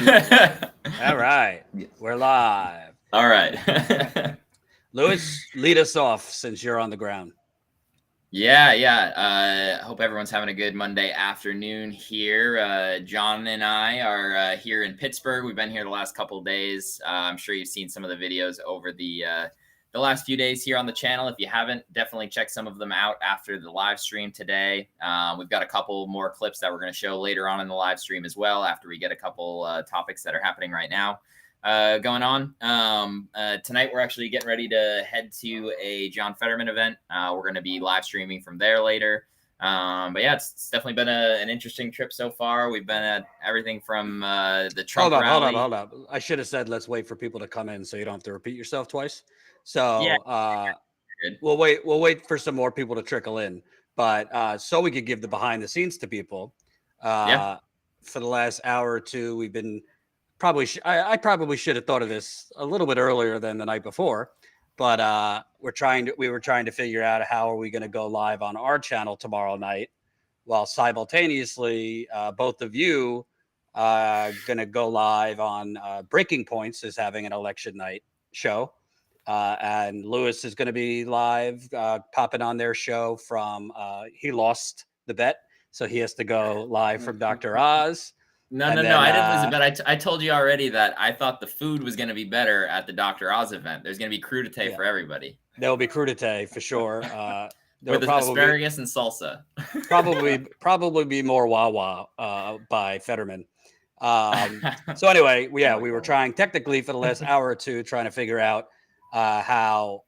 All right, we're live. All right. Lewis, lead us off since you're on the ground. Yeah. Hope everyone's having a good Monday afternoon here. John and I are here in Pittsburgh. We've been here the last couple of days. I'm sure you've seen some of the videos over the last few days here on the channel. If you haven't, definitely check some of them out after the live stream today. We've got a couple more clips that we're going to show later on in the live stream as well, after we get a couple topics that are happening right now going on. Tonight, we're actually getting ready to head to a John Fetterman event. We're going to be live streaming from there later. But yeah, it's definitely been an interesting trip so far. We've been at everything from the Trump rally. Hold up. I should have said, let's wait for people to come in so you don't have to repeat yourself twice. So Yeah. We'll wait for some more people to trickle in, but so we could give the behind the scenes to people. For the last hour or two, we've been I probably should have thought of this a little bit earlier than the night before, but we were trying to figure out how are we going to go live on our channel tomorrow night, while simultaneously both of you are going to go live on Breaking Points is having an election night show. And Lewis is going to be live, popping on their show from, he lost the bet, so he has to go live from Dr. Oz. No, I didn't lose a bet. I told you already that I thought the food was going to be better at the Dr. Oz event. There's going to be crudité for everybody. There will be crudité for sure. With asparagus and salsa. probably be more Wawa by Fetterman. So anyway, we were trying technically for the last hour or two, trying to figure out how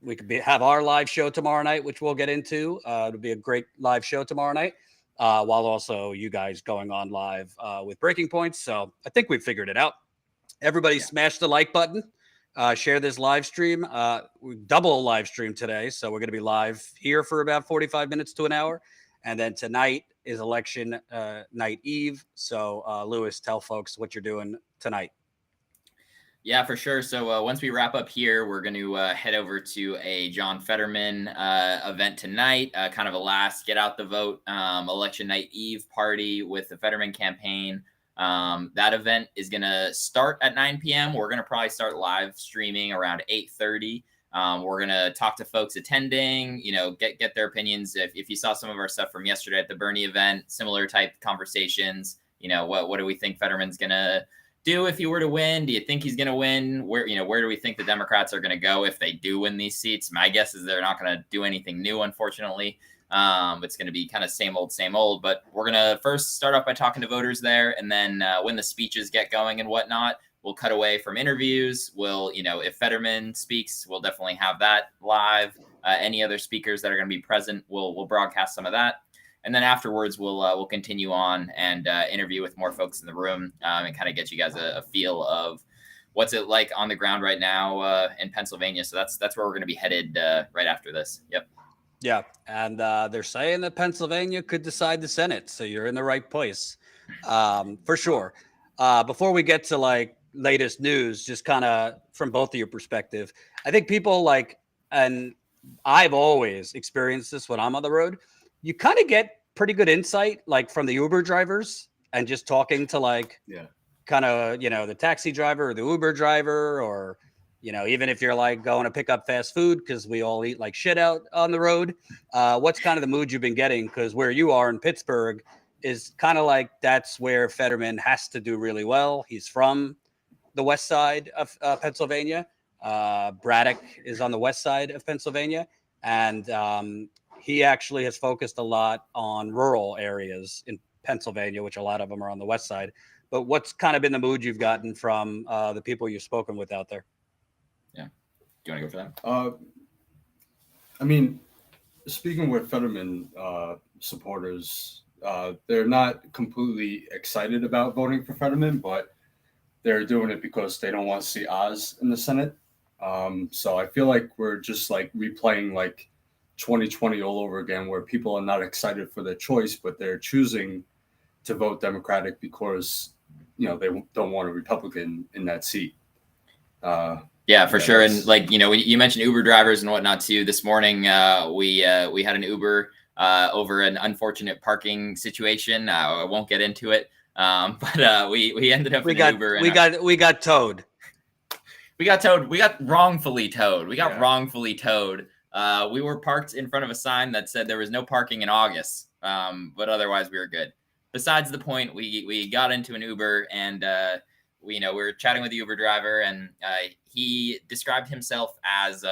we could have our live show tomorrow night, which we'll get into. It'll be a great live show tomorrow night, while also you guys going on live with Breaking Points. So I think we figured it out. Everybody smash the like button, share this live stream. We double live stream today, so we're going to be live here for about 45 minutes to an hour. And then tonight is election night eve. So Lewis, tell folks what you're doing tonight. Yeah, for sure. So once we wrap up here, we're going to head over to a John Fetterman event tonight, kind of a last get out the vote election night eve party with the Fetterman campaign. That event is going to start at 9 p.m. We're going to probably start live streaming around 8:30. We're going to talk to folks attending, get their opinions. If you saw some of our stuff from yesterday at the Bernie event, similar type conversations, what do we think Fetterman's going to do if he were to win? Do you think he's going to win? Where do we think the Democrats are going to go if they do win these seats? My guess is they're not going to do anything new, unfortunately. It's going to be kind of same old, but we're going to first start off by talking to voters there. And then when the speeches get going and whatnot, we'll cut away from interviews. We'll, if Fetterman speaks, we'll definitely have that live. Any other speakers that are going to be present, we'll broadcast some of that. And then afterwards, we'll continue on and interview with more folks in the room and kind of get you guys a feel of what's it like on the ground right now in Pennsylvania. So that's where we're going to be headed right after this. Yep. Yeah, and they're saying that Pennsylvania could decide the Senate, so you're in the right place for sure. Before we get to latest news, just kind of from both of your perspective, I think people and I've always experienced this when I'm on the road. You kind of get pretty good insight, from the Uber drivers and just talking to the taxi driver or the Uber driver, or, even if you're going to pick up fast food, because we all eat like shit out on the road. What's kind of the mood you've been getting? Because where you are in Pittsburgh is kind of that's where Fetterman has to do really well. He's from the west side of Pennsylvania. Braddock is on the west side of Pennsylvania. And he actually has focused a lot on rural areas in Pennsylvania, which a lot of them are on the west side. But what's kind of been the mood you've gotten from the people you've spoken with out there? Yeah. Do you want to go for that? Speaking with Fetterman supporters, they're not completely excited about voting for Fetterman, but they're doing it because they don't want to see Oz in the Senate. So I feel like we're just replaying 2020 all over again, where people are not excited for their choice, but they're choosing to vote Democratic because, they don't want a Republican in that seat. Yeah, for sure. And you mentioned Uber drivers and whatnot too. This morning, we had an Uber over an unfortunate parking situation. I won't get into it. But we ended up in an Uber. We got towed. We got towed. We got wrongfully towed. We were parked in front of a sign that said there was no parking in August. But otherwise we were good. Besides the point, we got into an Uber and we were chatting with the Uber driver, and he described himself as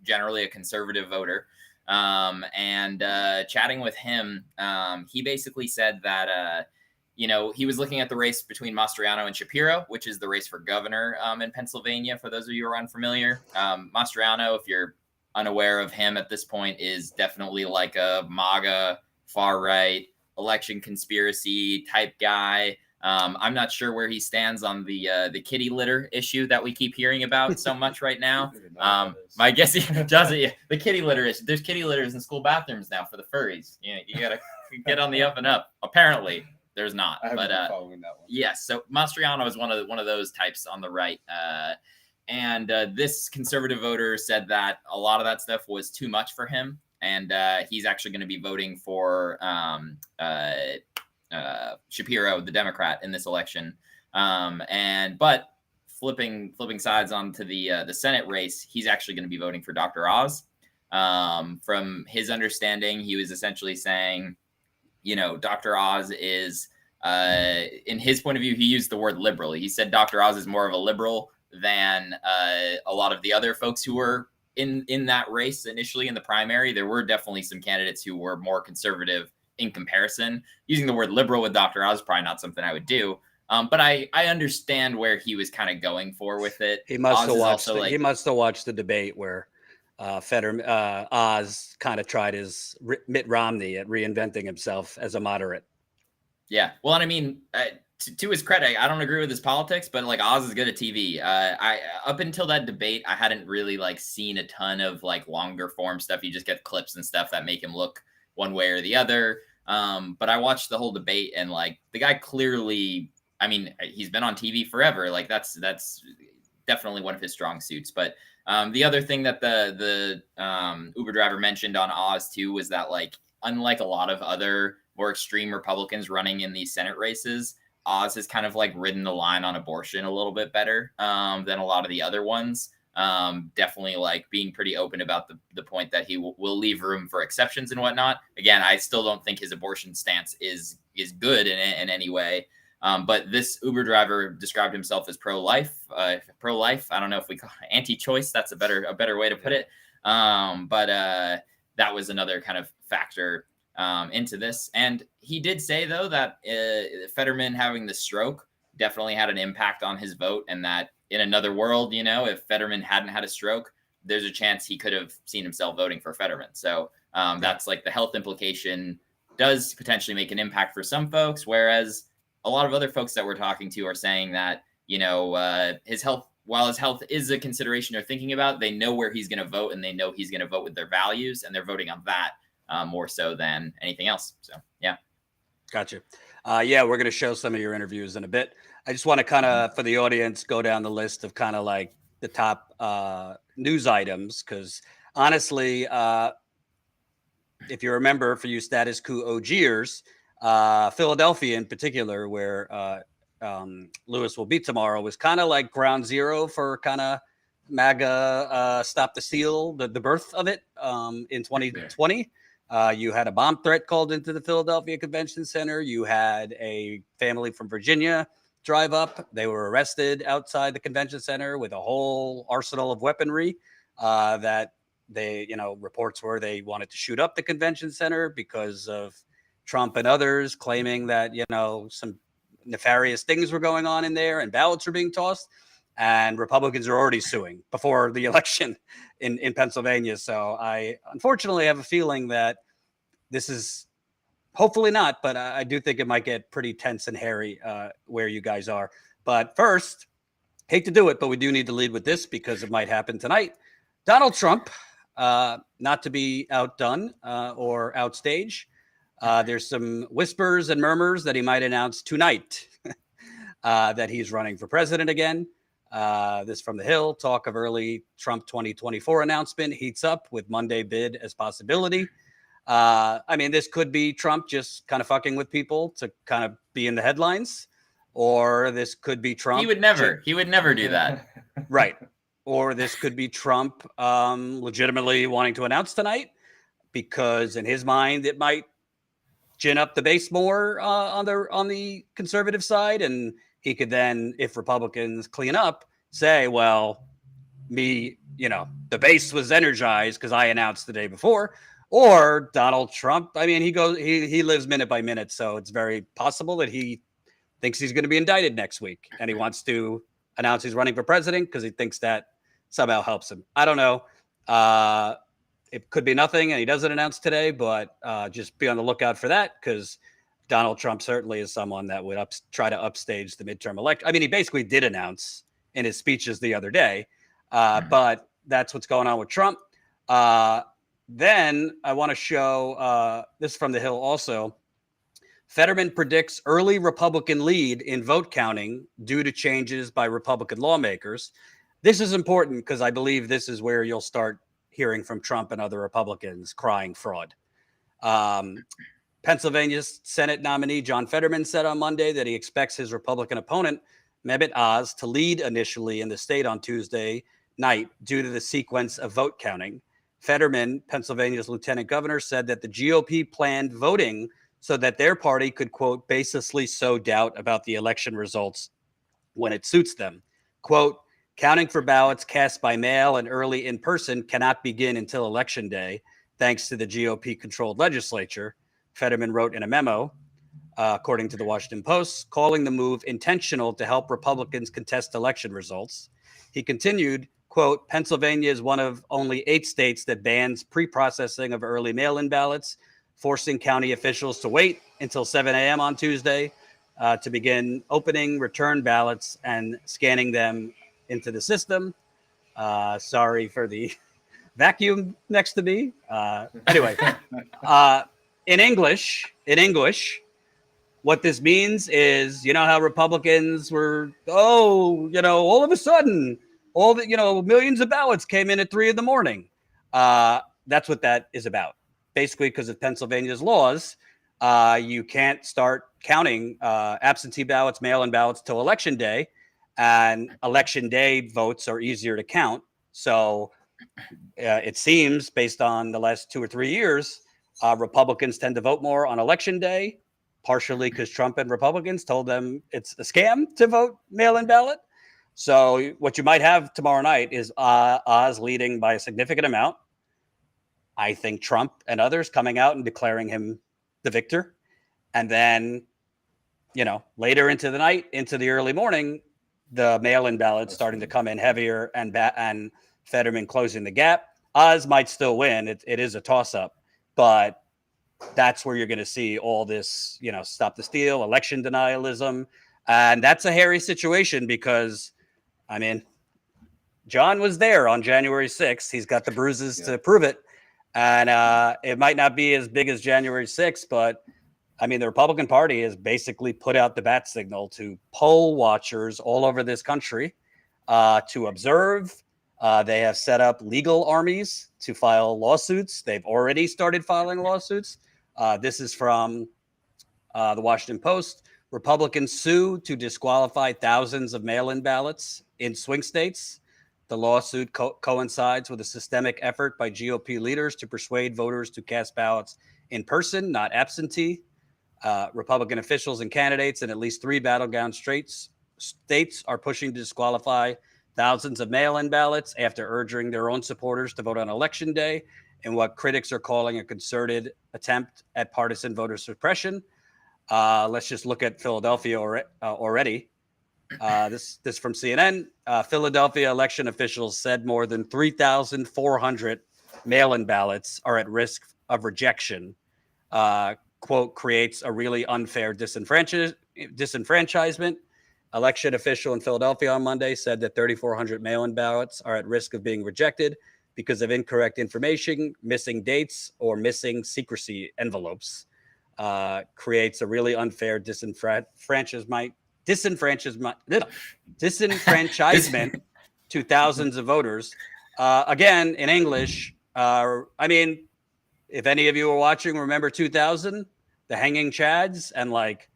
generally a conservative voter. And chatting with him, he basically said that he was looking at the race between Mastriano and Shapiro, which is the race for governor in Pennsylvania. For those of you who are unfamiliar, Mastriano, if you're unaware of him at this point, is definitely like a MAGA, far right, election conspiracy type guy. I'm not sure where he stands on the kitty litter issue that we keep hearing about so much right now. My guess he doesn't. Yeah, the kitty litter issue. There's kitty litters in school bathrooms now for the furries. You gotta get on the up and up. Apparently, there's not. I haven't been following that one. Yes. So Mastriano is one of those types on the right. And this conservative voter said that a lot of that stuff was too much for him, and he's actually going to be voting for Shapiro, the Democrat, in this election. But flipping sides onto the Senate race, he's actually going to be voting for Dr. Oz. From his understanding, he was essentially saying, Dr. Oz is, in his point of view, he used the word liberal. He said Dr. Oz is more of a liberal than a lot of the other folks who were in that race initially in the primary. There were definitely some candidates who were more conservative in comparison. Using the word liberal with Dr. Oz is probably not something I would do. But I understand where he was kind of going for with it. He must have watched the debate where Oz kind of tried his Mitt Romney at reinventing himself as a moderate. Yeah. Well, and I mean, to his credit, I don't agree with his politics, but like Oz is good at TV. I up until that debate, I hadn't really seen a ton of longer form stuff. You just get clips and stuff that make him look one way or the other. But I watched the whole debate, and the guy clearly, I mean, he's been on TV forever. That's definitely one of his strong suits. But the other thing that the Uber driver mentioned on Oz too was that unlike a lot of other more extreme Republicans running in these Senate races, Oz has kind of ridden the line on abortion a little bit better than a lot of the other ones. Definitely being pretty open about the point that he will leave room for exceptions and whatnot. Again, I still don't think his abortion stance is good in any way. But this Uber driver described himself as pro-life. I don't know if we call it anti-choice. That's a better way to put it. But that was another kind of factor into this. And he did say, though, that Fetterman having the stroke definitely had an impact on his vote, and that in another world, if Fetterman hadn't had a stroke, there's a chance he could have seen himself voting for Fetterman. So that's the health implication does potentially make an impact for some folks, whereas a lot of other folks that we're talking to are saying that, his health, while his health is a consideration they're thinking about, they know where he's going to vote, and they know he's going to vote with their values, and they're voting on that more so than anything else. So, yeah. Gotcha. We're going to show some of your interviews in a bit. I just want to kind of, for the audience, go down the list of kind of the top news items. Because honestly, if you remember, for you Status Coup OGers, Philadelphia in particular, where Lewis will be tomorrow, was kind of ground zero for kind of MAGA Stop the Steal, the birth of it in 2020. You had a bomb threat called into the Philadelphia Convention Center. You had a family from Virginia drive up. They were arrested outside the convention center with a whole arsenal of weaponry that they, reports were they wanted to shoot up the convention center because of Trump and others claiming that, some nefarious things were going on in there and ballots were being tossed. And Republicans are already suing before the election in Pennsylvania. So I unfortunately have a feeling that this is hopefully not, but I do think it might get pretty tense and hairy where you guys are. But first, hate to do it, but we do need to lead with this because it might happen tonight. Donald Trump, not to be outdone or outstage. There's some whispers and murmurs that he might announce tonight that he's running for president again. This from the Hill, talk of early Trump 2024 announcement heats up with Monday bid as possibility. This could be Trump just kind of fucking with people to kind of be in the headlines, or this could be Trump. He would never do that. Right. Or this could be Trump legitimately wanting to announce tonight, because in his mind it might gin up the base more on the conservative side, and he could then, if Republicans clean up, say, well, the base was energized because I announced the day before. Or Donald Trump, I mean, he lives minute by minute, so it's very possible that he thinks he's going to be indicted next week, and he wants to announce he's running for president because he thinks that somehow helps him. I don't know. It could be nothing, and he doesn't announce today, but just be on the lookout for that, because Donald Trump certainly is someone that would try to upstage the midterm election. I mean, he basically did announce in his speeches the other day, but that's what's going on with Trump. Then I want to show this from the Hill also. Fetterman predicts early Republican lead in vote counting due to changes by Republican lawmakers. This is important because I believe this is where you'll start hearing from Trump and other Republicans crying fraud. Pennsylvania's Senate nominee John Fetterman said on Monday that he expects his Republican opponent, Mehmet Oz, to lead initially in the state on Tuesday night due to the sequence of vote counting. Fetterman, Pennsylvania's lieutenant governor, said that the GOP planned voting so that their party could, quote, baselessly sow doubt about the election results when it suits them. Quote, counting for ballots cast by mail and early in person cannot begin until Election Day, thanks to the GOP-controlled legislature, Fetterman wrote in a memo, according to the Washington Post, calling the move intentional to help Republicans contest election results. He continued, quote, Pennsylvania is one of only 8 states that bans pre-processing of early mail-in ballots, forcing county officials to wait until 7 a.m. on Tuesday to begin opening return ballots and scanning them into the system. Sorry for the vacuum next to me. Anyway, in English, what this means is, you know how Republicans were, all of a sudden, millions of ballots came in at 3 a.m. That's what that is about. Basically, because of Pennsylvania's laws, you can't start counting absentee ballots, mail-in ballots till Election Day, and Election Day votes are easier to count. So it seems, based on the last 2 or 3 years, Republicans tend to vote more on Election Day, partially because Trump and Republicans told them it's a scam to vote mail-in ballot. So what you might have tomorrow night is Oz leading by a significant amount. I think Trump and others coming out and declaring him the victor. And then, later into the night, into the early morning, the mail-in ballots starting to come in heavier and Fetterman closing the gap. Oz might still win. It is a toss-up, but that's where you're going to see all this, stop the steal, election denialism. And that's a hairy situation because, John was there on January 6th. He's got the bruises to prove it. And it might not be as big as January 6th, but the Republican Party has basically put out the bat signal to poll watchers all over this country to observe. They have set up legal armies to file lawsuits. They've already started filing lawsuits. This is from the Washington Post. Republicans sue to disqualify thousands of mail-in ballots in swing states. The lawsuit coincides with a systemic effort by GOP leaders to persuade voters to cast ballots in person, not absentee. Republican officials and candidates in at least 3 battleground states are pushing to disqualify thousands of mail-in ballots after urging their own supporters to vote on Election Day in what critics are calling a concerted attempt at partisan voter suppression. Let's just look at Philadelphia already. This from CNN. Philadelphia election officials said more than 3,400 mail-in ballots are at risk of rejection. Quote, creates a really unfair disenfranchisement. Election official in Philadelphia on Monday said that 3,400 mail-in ballots are at risk of being rejected because of incorrect information, missing dates, or missing secrecy envelopes. Creates a really unfair disenfranchisement to thousands of voters. Again, in English, if any of you are watching, remember 2000, the hanging chads and like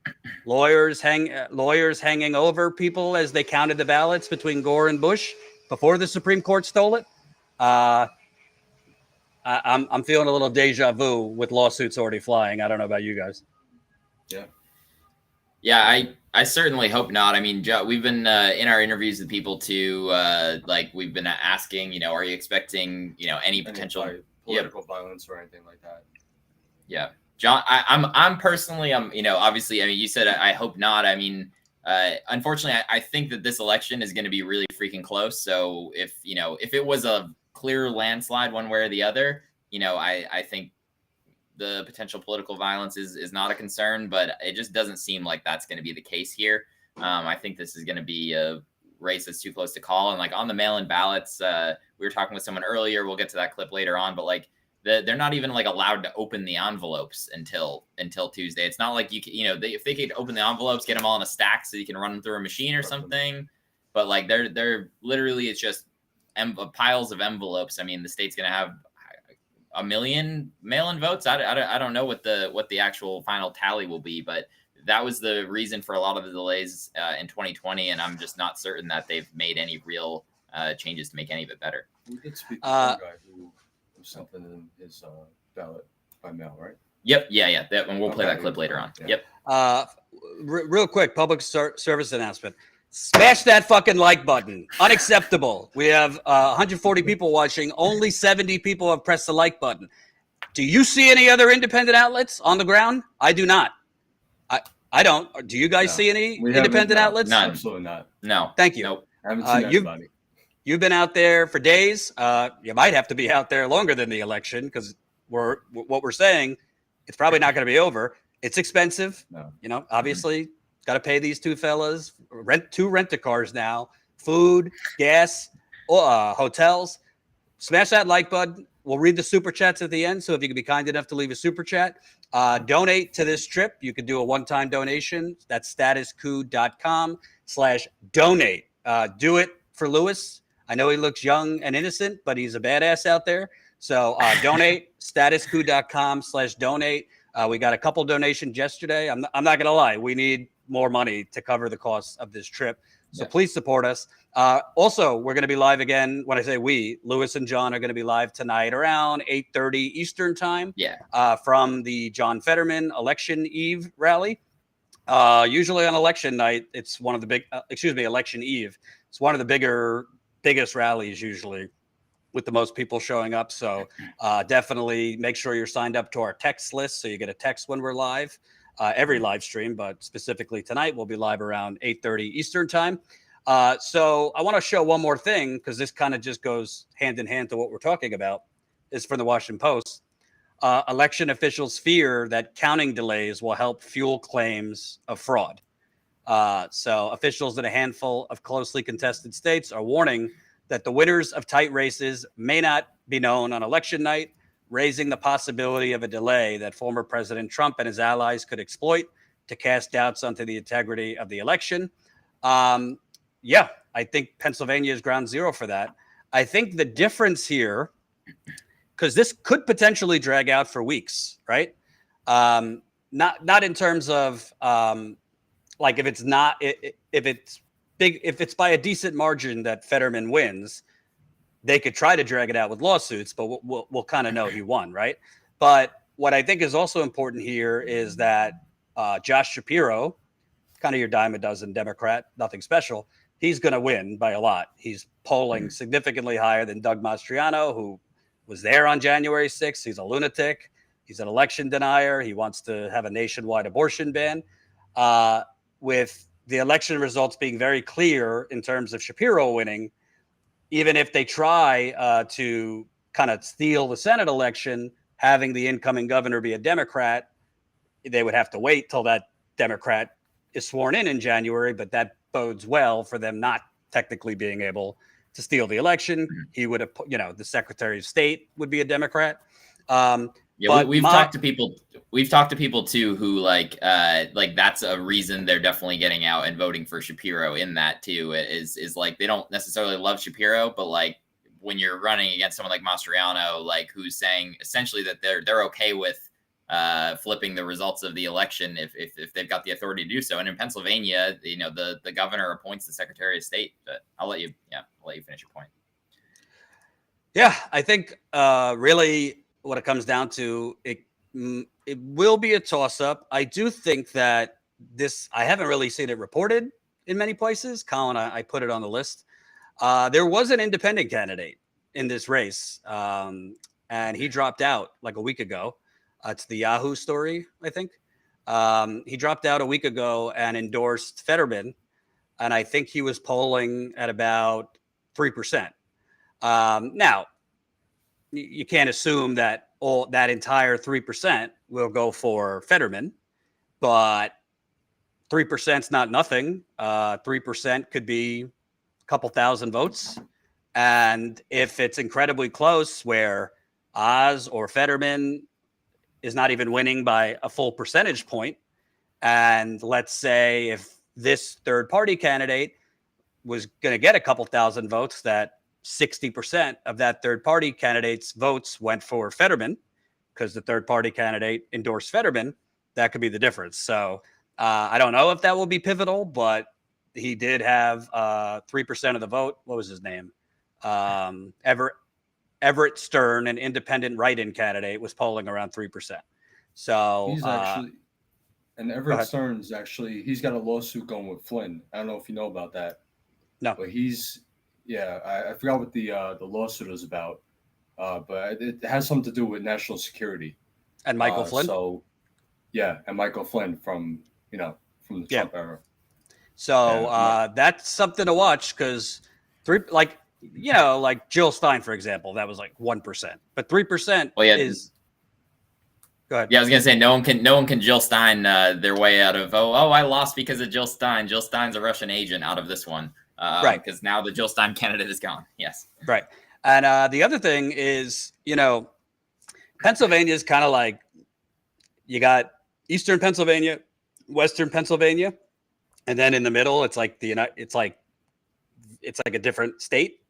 lawyers hanging over people as they counted the ballots between Gore and Bush before the Supreme Court stole it. I'm feeling a little deja vu with lawsuits already flying. I don't know about you guys. Yeah, I certainly hope not. I mean, Joe, we've been in our interviews with people too. Like we've been asking, you know, are you expecting, you know, any potential political violence or anything like that? Yeah, John, I'm personally, you know, obviously, I mean, you said I hope not. I mean, unfortunately, I think that this election is going to be really freaking close. So if, you know, if it was a clear landslide one way or the other, you know, I think the potential political violence is not a concern, but it just doesn't seem like that's going to be the case here. I think this is going to be a race that's too close to call. And like on the mail-in ballots, we were talking with someone earlier. We'll get to that clip later on, but like they're not even like allowed to open the envelopes until Tuesday. It's not like you know, if they could open the envelopes, get them all in a stack so you can run them through a machine or something. But like they're literally, it's just piles of envelopes. I mean, the state's going to have 1 million mail-in votes. I don't know what the actual final tally will be, but that was the reason for a lot of the delays in 2020, and I'm just not certain that they've made any real changes to make any of it better. We did speak to one guy who something in his ballot by mail, right? Yep. Yeah. And we'll play that clip later on. Yeah. Yep. Real quick, public service announcement. Smash that fucking like button. Unacceptable. We have 140 people watching. Only 70 people have pressed the like button. Do you see any other independent outlets on the ground? I do not. I don't. Do you guys see any independent outlets? None. Absolutely not. No. Thank you. Nope. I haven't seen anybody. You've been out there for days. You might have to be out there longer than the election because what we're saying, it's probably not going to be over. It's expensive. No. You know, obviously, got to pay these two fellas. Rent a cars now. Food, gas, hotels. Smash that like button. We'll read the super chats at the end. So if you can be kind enough to leave a super chat, donate to this trip. You could do a one-time donation. That's statuscoup.com/donate. Do it for Lewis. I know he looks young and innocent, but he's a badass out there. So donate, statuscoup.com/donate. We got a couple donations yesterday. I'm not going to lie. We need more money to cover the costs of this trip. So please support us. Also, we're going to be live again. When I say we, Lewis and John are going to be live tonight around 8:30 Eastern time. From the John Fetterman election eve rally. Usually on election night, it's one of the election eve. It's one of the biggest rallies usually with the most people showing up. So definitely make sure you're signed up to our text list so you get a text when we're live. Every live stream, but specifically tonight, we'll be live around 8:30 Eastern time. So I want to show one more thing because this kind of just goes hand in hand to what we're talking about. Is from the Washington Post. Election officials fear that counting delays will help fuel claims of fraud. So officials in a handful of closely contested states are warning that the winners of tight races may not be known on election night, raising the possibility of a delay that former President Trump and his allies could exploit to cast doubts onto the integrity of the election. I think Pennsylvania is ground zero for that. I think the difference here, because this could potentially drag out for weeks, right? Not in terms of like if it's by a decent margin that Fetterman wins, they could try to drag it out with lawsuits, but we'll kind of know he won, right? But what I think is also important here is that Josh Shapiro, kind of your dime a dozen Democrat, nothing special, he's going to win by a lot. He's polling significantly higher than Doug Mastriano, who was there on January 6th. He's a lunatic. He's an election denier. He wants to have a nationwide abortion ban. With the election results being very clear in terms of Shapiro winning, even if they try to kind of steal the Senate election, having the incoming governor be a Democrat, they would have to wait till that Democrat is sworn in January, but that bodes well for them not technically being able to steal the election. He would have, the Secretary of State would be a Democrat. We've talked to people too who like that's a reason they're definitely getting out and voting for Shapiro in that too, is like they don't necessarily love Shapiro, but like when you're running against someone like Mastriano, like who's saying essentially that they're okay with flipping the results of the election if they've got the authority to do so. And in Pennsylvania, the governor appoints the Secretary of State. But I'll let you finish your point. Yeah, I think really what it comes down to, it will be a toss-up. I do think that I haven't really seen it reported in many places. Colin, I put it on the list. There was an independent candidate in this race, and he dropped out like a week ago. It's the Yahoo story, I think. He dropped out a week ago and endorsed Fetterman, and I think he was polling at about 3%. Now, you can't assume that that entire 3% will go for Fetterman, but 3% is not nothing. 3% could be a couple thousand votes. And if it's incredibly close where Oz or Fetterman is not even winning by a full percentage point, and let's say if this third party candidate was going to get a couple thousand votes, that 60% of that third party candidate's votes went for Fetterman because the third party candidate endorsed Fetterman, that could be the difference. So I don't know if that will be pivotal, but he did have 3% of the vote. What was his name? Everett Stern, an independent write-in candidate, was polling around 3%. So he's actually, and Everett Stern's actually, he's got a lawsuit going with Flynn. I don't know if you know about that. No, but I forgot what the lawsuit is about, but it has something to do with national security. And Michael Flynn. So, and Michael Flynn from the Trump era. So that's something to watch because like Jill Stein, for example, that was like 1%, but 3% is. Go ahead. Yeah, I was gonna say no one can Jill Stein their way out of I lost because of Jill Stein. Jill Stein's a Russian agent out of this one. Right, because now the Jill Stein candidate is gone. Yes, right. And the other thing is, Pennsylvania is kind of like you got Eastern Pennsylvania, Western Pennsylvania, and then in the middle, it's like it's like a different state.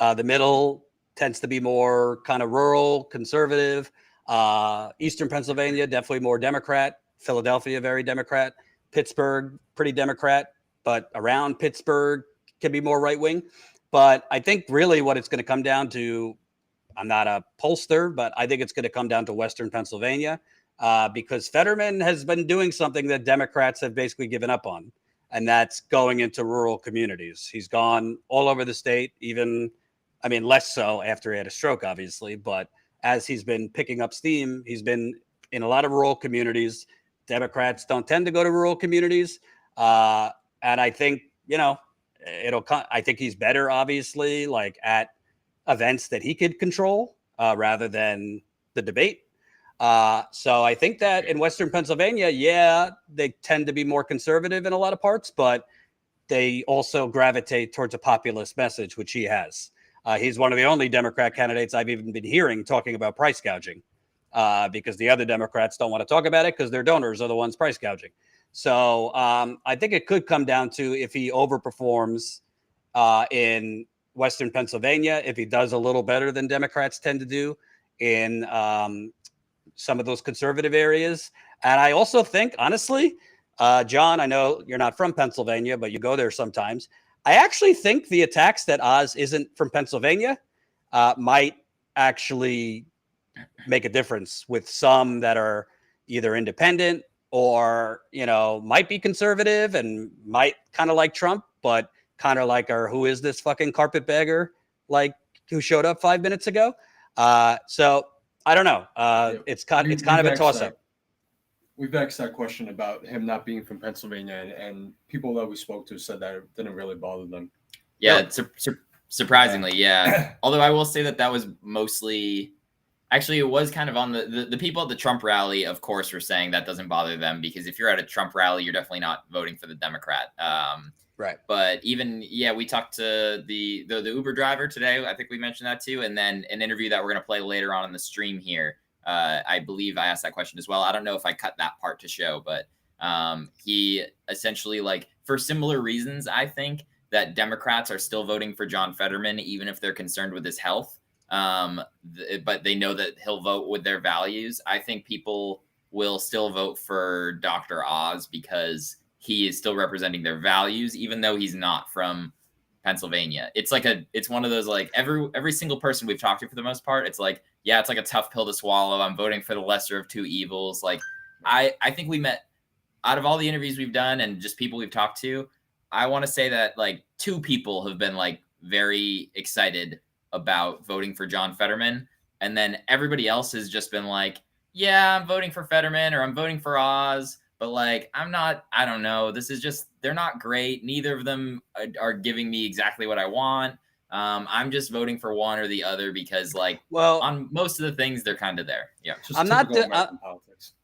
The middle tends to be more kind of rural, conservative. Eastern Pennsylvania, definitely more Democrat. Philadelphia, very Democrat. Pittsburgh, pretty Democrat, but around Pittsburgh can be more right wing. But I think really what it's going to come down to, I'm not a pollster, but I think it's going to come down to Western Pennsylvania because Fetterman has been doing something that Democrats have basically given up on, and that's going into rural communities. He's gone all over the state, less so after he had a stroke, obviously, but as he's been picking up steam, he's been in a lot of rural communities. Democrats don't tend to go to rural communities. And I think, I think he's better, obviously, like at events that he could control rather than the debate. So I think that in Western Pennsylvania, they tend to be more conservative in a lot of parts, but they also gravitate towards a populist message, which he has. He's one of the only Democrat candidates I've even been hearing talking about price gouging because the other Democrats don't want to talk about it because their donors are the ones price gouging. So I think it could come down to if he overperforms in Western Pennsylvania, if he does a little better than Democrats tend to do in some of those conservative areas. And I also think, honestly, John, I know you're not from Pennsylvania, but you go there sometimes. I actually think the attacks that Oz isn't from Pennsylvania might actually make a difference with some that are either independent or, might be conservative and might kind of like Trump, but kind of like who is this fucking carpetbagger, like who showed up 5 minutes ago. So I don't know. It's kind of a toss up. We've asked that question about him not being from Pennsylvania, and people that we spoke to said that it didn't really bother them. Yeah, surprisingly, yeah. Although I will say that was mostly, actually, it was kind of on the people at the Trump rally, of course, were saying that doesn't bother them because if you're at a Trump rally, you're definitely not voting for the Democrat. Right. But even, we talked to the Uber driver today. I think we mentioned that too. And then an interview that we're going to play later on in the stream here. I believe I asked that question as well. I don't know if I cut that part to show, but he essentially, like, for similar reasons, I think that Democrats are still voting for John Fetterman, even if they're concerned with his health. But they know that he'll vote with their values. I think people will still vote for Dr. Oz because he is still representing their values, even though he's not from Pennsylvania. It's one of those, like, every single person we've talked to for the most part, it's like, yeah, it's like a tough pill to swallow. I'm voting for the lesser of two evils. Like, I think we met, out of all the interviews we've done and just people we've talked to, I want to say that like 2 people have been like very excited about voting for John Fetterman. And then everybody else has just been like, yeah, I'm voting for Fetterman or I'm voting for Oz. But like, I don't know. This is just, they're not great. Neither of them are giving me exactly what I want. I'm just voting for one or the other because, like, well, on most of the things, they're kind of there. Yeah. I'm not politics.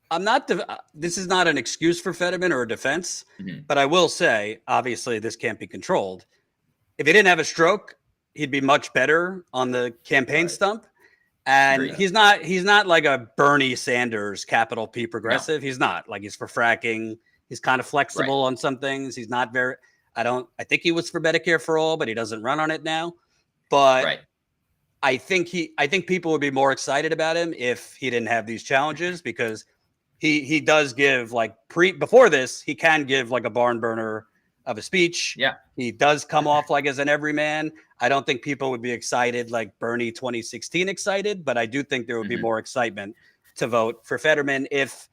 This is not an excuse for Fetterman or a defense, but I will say, obviously, this can't be controlled. If he didn't have a stroke, he'd be much better on the campaign stump. And he's not like a Bernie Sanders, capital P progressive. No. He's not like, he's for fracking. He's kind of flexible on some things. He's not very, I think he was for Medicare for all, but he doesn't run on it now. But I think people would be more excited about him if he didn't have these challenges, because he does give, like, before this, he can give like a barn burner of a speech. Yeah. He does come off like as an everyman. I don't think people would be excited like Bernie 2016 excited, but I do think there would be more excitement to vote for Fetterman if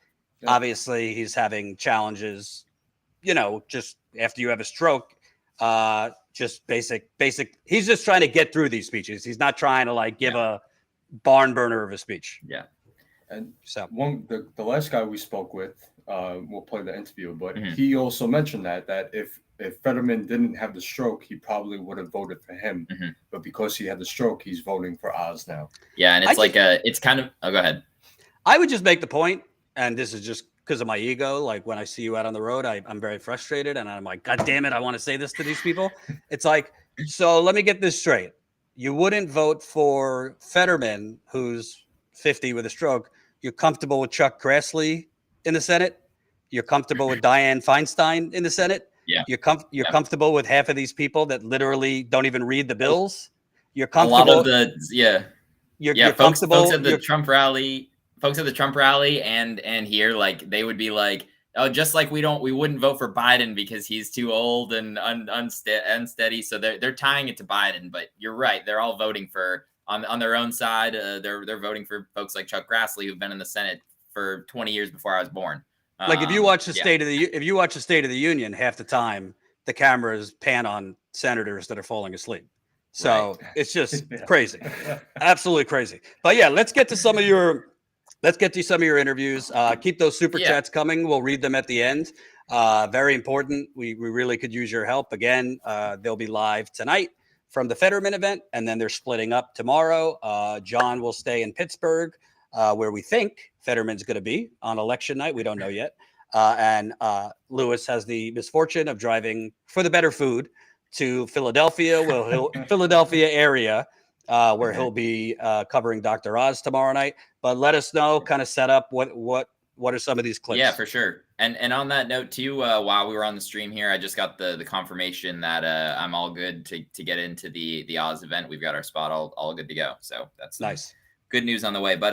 obviously he's having challenges, just after you have a stroke, just basic. He's just trying to get through these speeches. He's not trying to like give a barn burner of a speech. Yeah. And so the last guy we spoke with, we'll play the interview, but he also mentioned that if Fetterman didn't have the stroke, he probably would have voted for him. But because he had the stroke, he's voting for Oz now. Yeah, and it's kind of, go ahead. I would just make the point, and this is just because of my ego. Like, when I see you out on the road, I'm very frustrated, and I'm like, God damn it, I want to say this to these people. It's like, so let me get this straight. You wouldn't vote for Fetterman, who's 50 with a stroke. You're comfortable with Chuck Grassley in the Senate. You're comfortable with Dianne Feinstein in the Senate. Yeah. You're comfortable with half of these people that literally don't even read the bills. You're comfortable. A lot of you're comfortable. Folks at the Trump rally and here, like, they would be like, oh, just like we wouldn't vote for Biden because he's too old and unsteady. So they're tying it to Biden. But you're right. They're all voting for, on their own side. They're voting for folks like Chuck Grassley, who've been in the Senate for 20 years before I was born. Like, if you watch the State of the Union, half the time the cameras pan on senators that are falling asleep. So it's just crazy, absolutely crazy. But yeah, let's get to some of your interviews. Keep those super chats coming. We'll read them at the end. Very important. We really could use your help. Again, they'll be live tonight from the Fetterman event, and then they're splitting up tomorrow. John will stay in Pittsburgh, where we think Fetterman's going to be on election night. We don't know yet. And Lewis has the misfortune of driving for the better food to Philadelphia, Philadelphia area, where he'll be covering Dr. Oz tomorrow night. But let us know, kind of set up what are some of these clips. Yeah, for sure. And on that note too, while we were on the stream here, I just got the confirmation that I'm all good to get into the Oz event. We've got our spot all good to go. So that's nice. Good news on the way. But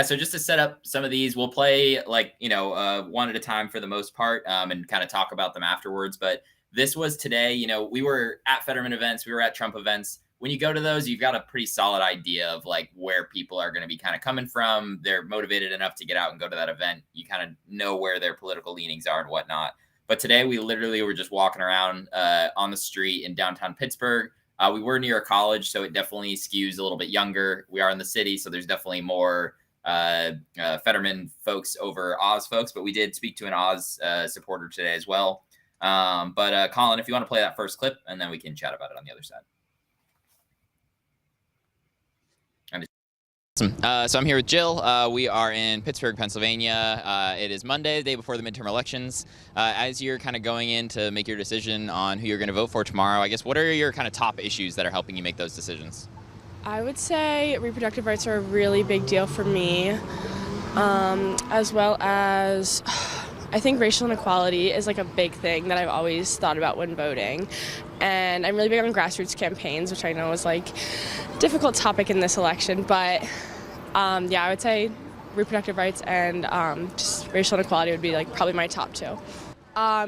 so just to set up some of these, we'll play like, one at a time for the most part, and kind of talk about them afterwards. But this was today. We were at Fetterman events, we were at Trump events. When you go to those, you've got a pretty solid idea of like where people are going to be kind of coming from. They're motivated enough to get out and go to that event. You kind of know where their political leanings are and whatnot. But today we literally were just walking around on the street in downtown Pittsburgh. We were near a college, so it definitely skews a little bit younger. We are in the city, so there's definitely more Fetterman folks over Oz folks. But we did speak to an Oz supporter today as well. But Colin, if you want to play that first clip, and then we can chat about it on the other side. So I'm here with Jill. We are in Pittsburgh, Pennsylvania. It is Monday, the day before the midterm elections. As you're kind of going in to make your decision on who you're going to vote for tomorrow, I guess, what are your kind of top issues that are helping you make those decisions? I would say reproductive rights are a really big deal for me, as well as I think racial inequality is like a big thing that I've always thought about when voting. And I'm really big on grassroots campaigns, which I know is like a difficult topic in this election. But I would say reproductive rights and just racial inequality would be like probably my top two.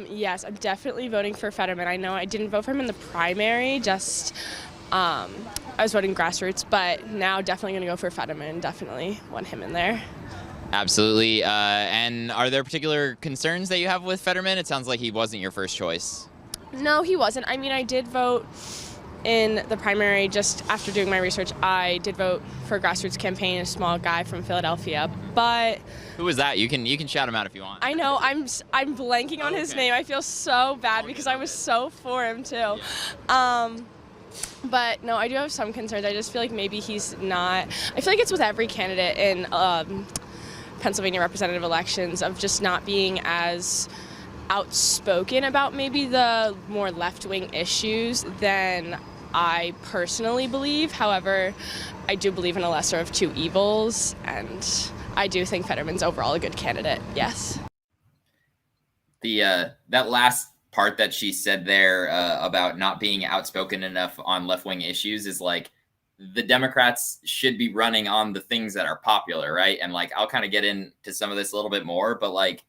Yes, I'm definitely voting for Fetterman. I know I didn't vote for him in the primary, just I was voting grassroots, but now definitely going to go for Fetterman. Definitely want him in there. Absolutely. And are there particular concerns that you have with Fetterman? It sounds like he wasn't your first choice. No, he wasn't. I mean, I did vote in the primary. Just after doing my research, I did vote for a grassroots campaign, a small guy from Philadelphia. But who was that? You can shout him out if you want. I know I'm blanking on his name. I feel so bad because I was so for him too. But no, I do have some concerns. I just feel like maybe he's not. I feel like it's with every candidate in Pennsylvania representative elections of just not being as outspoken about maybe the more left-wing issues than I personally believe. However, I do believe in a lesser of two evils, and I do think Fetterman's overall a good candidate. Yes. That last part that she said there about not being outspoken enough on left-wing issues is like, the Democrats should be running on the things that are popular, right? And like, I'll kind of get into some of this a little bit more, but like,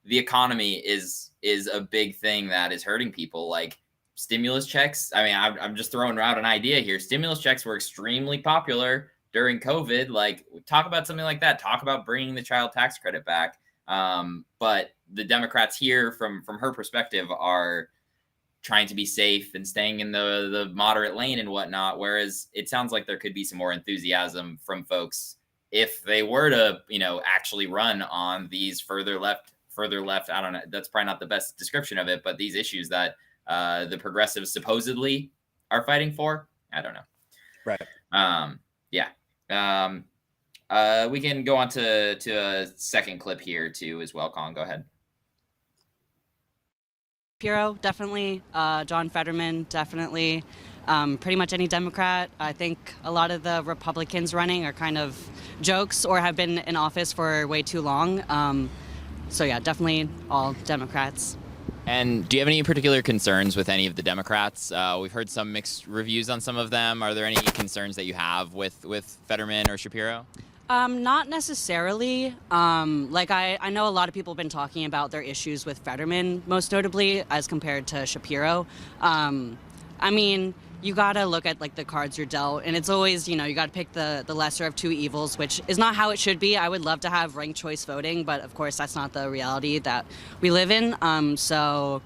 the economy is a big thing that is hurting people. Like stimulus checks. I mean, I'm just throwing out an idea here. Stimulus checks were extremely popular during COVID. Like, talk about something like that. Talk about bringing the child tax credit back. But the Democrats here, from her perspective, are trying to be safe and staying in the moderate lane and whatnot. Whereas it sounds like there could be some more enthusiasm from folks if they were to, actually run on these further left. I don't know. That's probably not the best description of it, but these issues that the progressives supposedly are fighting for. I don't know. Right. We can go on to a second clip here too as well. Colin, go ahead. Shapiro, definitely. John Fetterman, definitely. Pretty much any Democrat. I think a lot of the Republicans running are kind of jokes or have been in office for way too long. So yeah, definitely all Democrats. And do you have any particular concerns with any of the Democrats? We've heard some mixed reviews on some of them. Are there any concerns that you have with Fetterman or Shapiro? Not necessarily. I know a lot of people have been talking about their issues with Fetterman, most notably, as compared to Shapiro. I mean, you gotta look at like the cards you're dealt, and it's always, you gotta pick the lesser of two evils, which is not how it should be. I would love to have ranked choice voting, but of course that's not the reality that we live in. So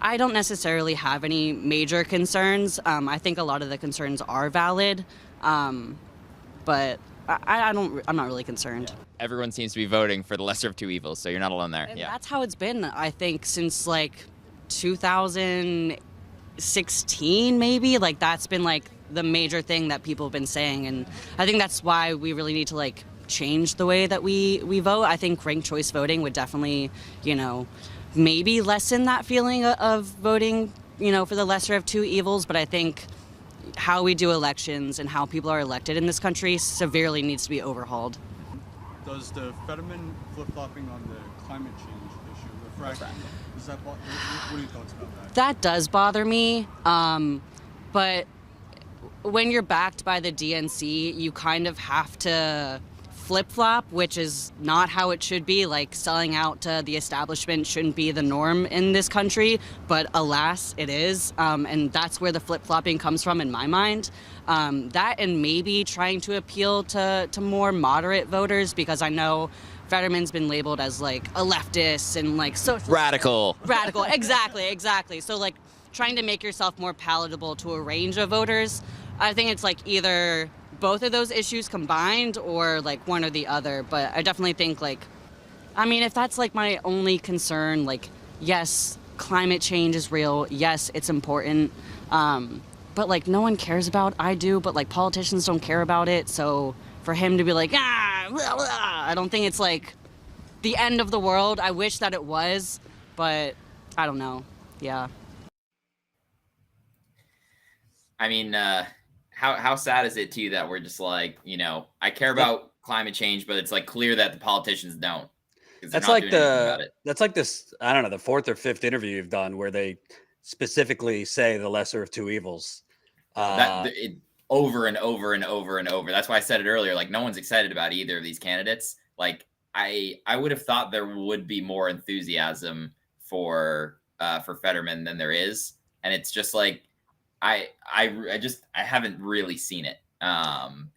I don't necessarily have any major concerns. I think a lot of the concerns are valid, but I'm not really concerned. Everyone seems to be voting for the lesser of two evils, so you're not alone there. And yeah, that's how it's been, I think, since like 2016, maybe. Like, that's been like the major thing that people have been saying, and I think that's why we really need to like change the way that we vote. I think ranked choice voting would definitely, maybe lessen that feeling of voting, for the lesser of two evils, but I think how we do elections and how people are elected in this country severely needs to be overhauled. Does the Fetterman flip-flopping on the climate change issue, the fracking, does that what are your thoughts about that? That does bother me, but when you're backed by the DNC, you kind of have to flip-flop, which is not how it should be. Like, selling out to the establishment shouldn't be the norm in this country, but alas, it is, and that's where the flip-flopping comes from in my mind. That, and maybe trying to appeal to more moderate voters, because I know Fetterman's been labeled as like a leftist and like social radical. Exactly. So like trying to make yourself more palatable to a range of voters. I think it's like either both of those issues combined or like one or the other. But I definitely think if that's like my only concern, like, yes, climate change is real. Yes, it's important. But like no one cares about it. I do, but like politicians don't care about it. So for him to be like, blah, blah, I don't think it's like the end of the world. I wish that it was, but I don't know. Yeah. I mean, how sad is it to you that we're just like, I care about climate change, but it's like clear that the politicians don't. That's like this, I don't know, the fourth or fifth interview you've done where they specifically say the lesser of two evils. Over and over and over and over. That's why I said it earlier. Like, no one's excited about either of these candidates. like I would have thought there would be more enthusiasm for Fetterman than there is, and it's just like I haven't really seen it.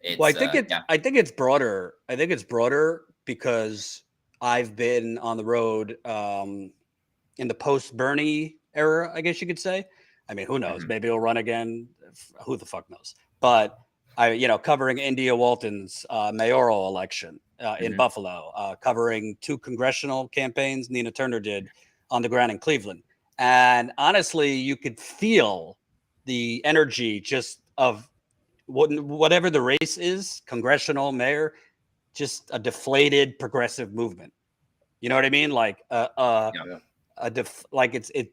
It's, Well, I think it's broader. I think it's broader because I've been on the road in the post Bernie era, I guess you could say. I mean, who knows? Maybe he'll run again. Who the fuck knows? But covering India Walton's mayoral election in Buffalo, covering 2 congressional campaigns Nina Turner did on the ground in Cleveland. And honestly, you could feel the energy just of whatever the race is, congressional, mayor, just a deflated progressive movement. You know what I mean? Like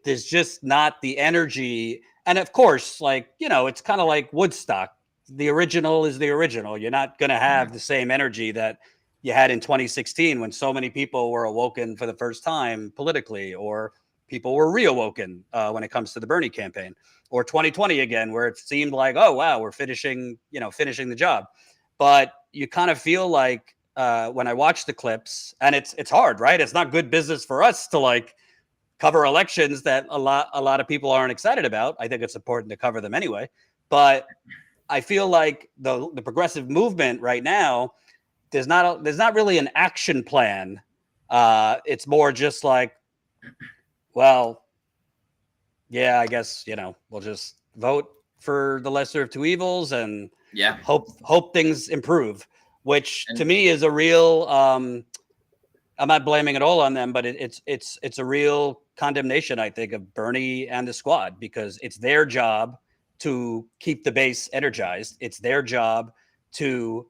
there's just not the energy. And of course, like, it's kind of like Woodstock. The original is the original. You're not going to have the same energy that you had in 2016 when so many people were awoken for the first time politically, or people were reawoken when it comes to the Bernie campaign, or 2020 again, where it seemed like, oh, wow, we're finishing the job. But you kind of feel like when I watch the clips, and it's hard, right? It's not good business for us to like cover elections that a lot of people aren't excited about. I think it's important to cover them anyway. But I feel like the progressive movement right now, there's not really an action plan. It's more just like, well, yeah, I guess, we'll just vote for the lesser of 2 evils and hope things improve, which to me is a real, I'm not blaming it all on them, but it's a real condemnation, I think, of Bernie and the squad, because it's their job to keep the base energized. It's their job to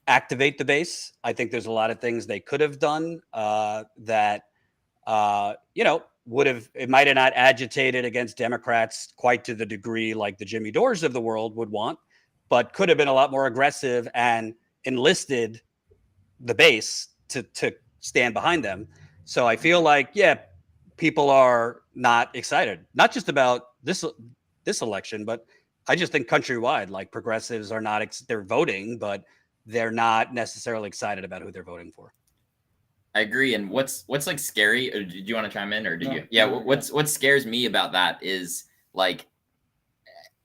activate the base. I think there's a lot of things they could have done that it might have not agitated against Democrats quite to the degree like the Jimmy Dores of the world would want, but could have been a lot more aggressive and enlisted the base to stand behind them. So I feel like, people are not excited, not just about this election, but I just think countrywide, like progressives are not, they're voting, but they're not necessarily excited about who they're voting for. I agree. And what's like scary, or did you want to chime in, or did you? Yeah. What scares me about that is like,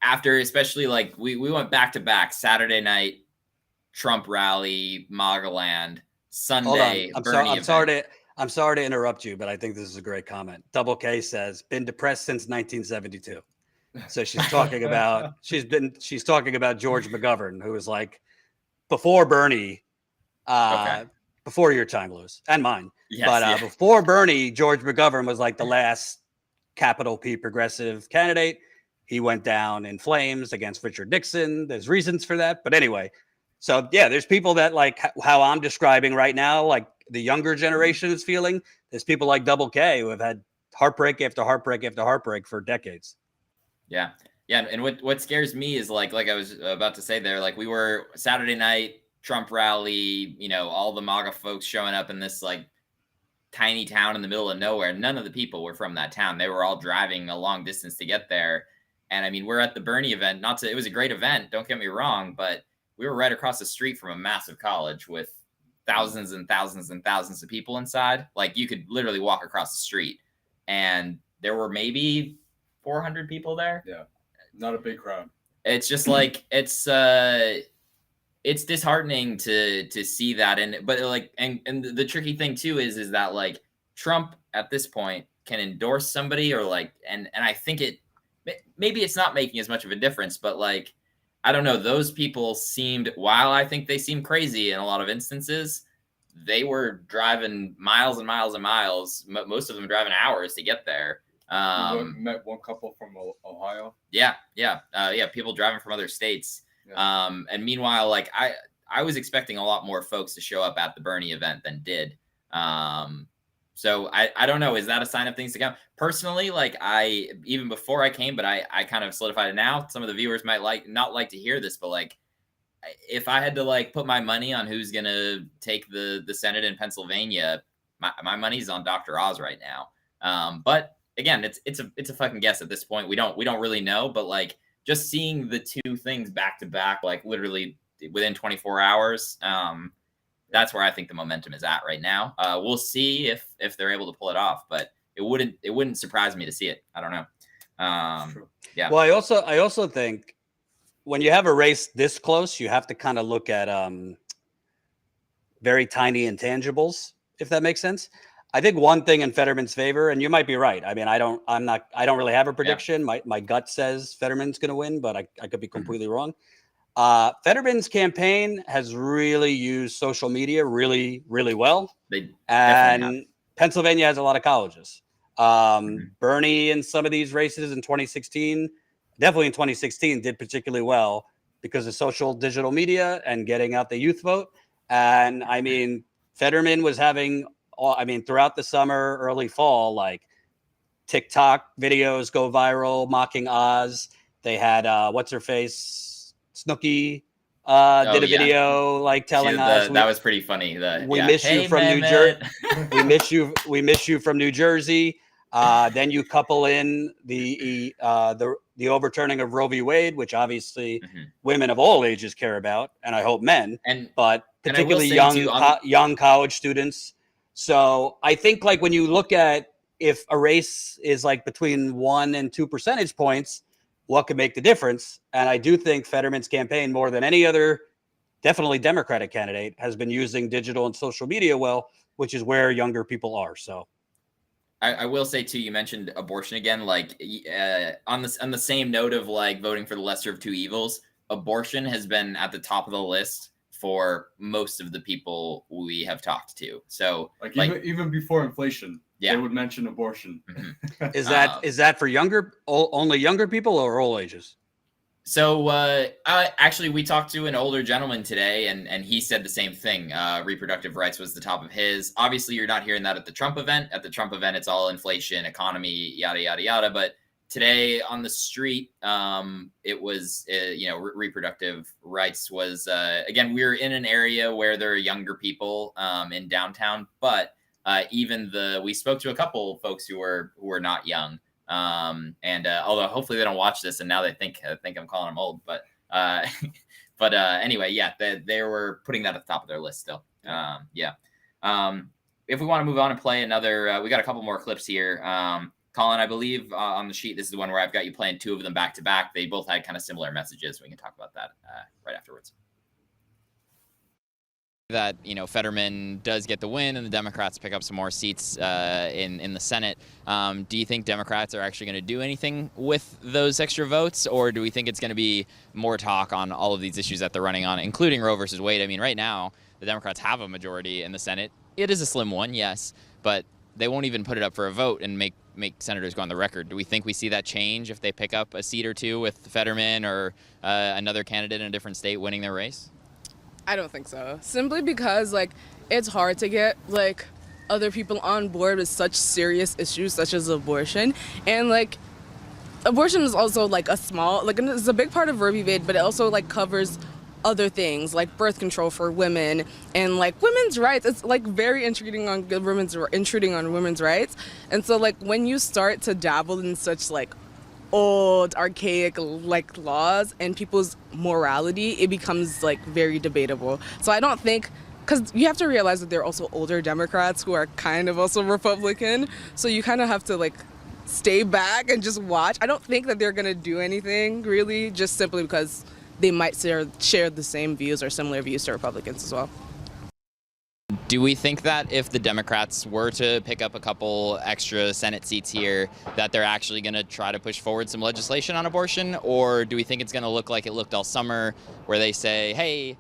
after, especially like we went back to back Saturday night, Trump rally, MAGA land, Sunday. I'm sorry to interrupt you, but I think this is a great comment. Double K says, been depressed since 1972. So she's talking about she's talking about George McGovern, who was like before Bernie, before your time, Lewis, and mine. Yes, before Bernie, George McGovern was like the last capital P progressive candidate. He went down in flames against Richard Nixon. There's reasons for that, but anyway. So there's people that like how I'm describing right now, like the younger generation is feeling. There's people like Double K who have had heartbreak after heartbreak after heartbreak for decades. Yeah. And what scares me is like I was about to say there, like we were Saturday night, Trump rally, all the MAGA folks showing up in this like tiny town in the middle of nowhere. None of the people were from that town. They were all driving a long distance to get there. And I mean, we're at the Bernie event. It was a great event, don't get me wrong, but we were right across the street from a massive college with thousands and thousands and thousands of people inside. Like you could literally walk across the street, and there were maybe 400 people there. Yeah, not a big crowd. It's just like it's disheartening to see that, and the tricky thing too is that like Trump at this point can endorse somebody or like and I think maybe it's not making as much of a difference, but like I don't know, those people seemed, while I think they seem crazy in a lot of instances, they were driving miles and miles and miles. Most of them driving hours to get there. Met one couple from Ohio. Yeah. People driving from other states. Yeah. And meanwhile, like I was expecting a lot more folks to show up at the Bernie event than did. So I don't know. Is that a sign of things to come? Personally, like even before I came, but I kind of solidified it now. Some of the viewers might not like to hear this, but like if I had to like put my money on who's gonna take the Senate in Pennsylvania, my money's on Dr. Oz right now. But again, it's a fucking guess at this point. We don't really know, but like just seeing the two things back to back, like literally within 24 hours, that's where I think the momentum is at right now. We'll see if they're able to pull it off, but it wouldn't surprise me to see it. I don't know. Yeah. Well, I also think when you have a race this close, you have to kind of look at very tiny intangibles, if that makes sense. I think one thing in Fetterman's favor, and you might be right. I mean, I don't really have a prediction. Yeah. My gut says Fetterman's going to win, but I could be completely wrong. Fetterman's campaign has really used social media really, really well. And Pennsylvania has a lot of colleges. Bernie in some of these races in 2016, definitely in 2016, did particularly well because of social digital media and getting out the youth vote. And I mean, Fetterman was having, throughout the summer, early fall, like TikTok videos go viral mocking Oz. They had what's her face, Snooki did a video like telling us that was pretty funny. We miss you from New Jersey. We miss you from New Jersey. Then you couple in the overturning of Roe v. Wade, which obviously women of all ages care about, and I hope men, but particularly young college students. So I think like when you look at if a race is like between 1 and 2 percentage points, what could make the difference? And I do think Fetterman's campaign, more than any other, definitely Democratic candidate, has been using digital and social media well, which is where younger people are. So I will say too, you mentioned abortion again, like on the same note of like voting for the lesser of two evils, abortion has been at the top of the list for most of the people we have talked to. So even before inflation, they would mention abortion. Is that for only younger people or all ages? So actually, we talked to an older gentleman today, and he said the same thing. Reproductive rights was the top of his. Obviously, you're not hearing that at the Trump event. At the Trump event, it's all inflation, economy, yada, yada, yada. But today on the street, it was, reproductive rights was, again, we're in an area where there are younger people in downtown, but we spoke to a couple folks who were not young. Although hopefully they don't watch this and now they think I'm calling them old, but anyway, yeah, they were putting that at the top of their list still. If we want to move on and play another, we got a couple more clips here. Colin, I believe on the sheet, this is the one where I've got you playing two of them back to back. They both had kind of similar messages. We can talk about that right afterwards. That Fetterman does get the win and the Democrats pick up some more seats in the Senate. Do you think Democrats are actually going to do anything with those extra votes, or do we think it's going to be more talk on all of these issues that they're running on, including Roe versus Wade? I mean, right now the Democrats have a majority in the Senate. It is a slim one, yes, but they won't even put it up for a vote and make senators go on the record. Do we think we see that change if they pick up a seat or two with Fetterman or another candidate in a different state winning their race? I don't think so. Simply because it's hard to get other people on board with such serious issues such as abortion, and abortion is also it's a big part of Roe v. Wade, but it also covers other things like birth control for women and women's rights. It's very intruding on women's rights, and so when you start to dabble in such old archaic laws and people's morality, it becomes very debatable. So I don't think, because you have to realize that there are also older Democrats who are kind of also Republican, so you kind of have to stay back and just watch. I don't think that they're gonna do anything really, just simply because they might share the same views or similar views to Republicans as well. Do we think that if the Democrats were to pick up a couple extra Senate seats here, that they're actually going to try to push forward some legislation on abortion? Or do we think it's going to look like it looked all summer, where they say, hey,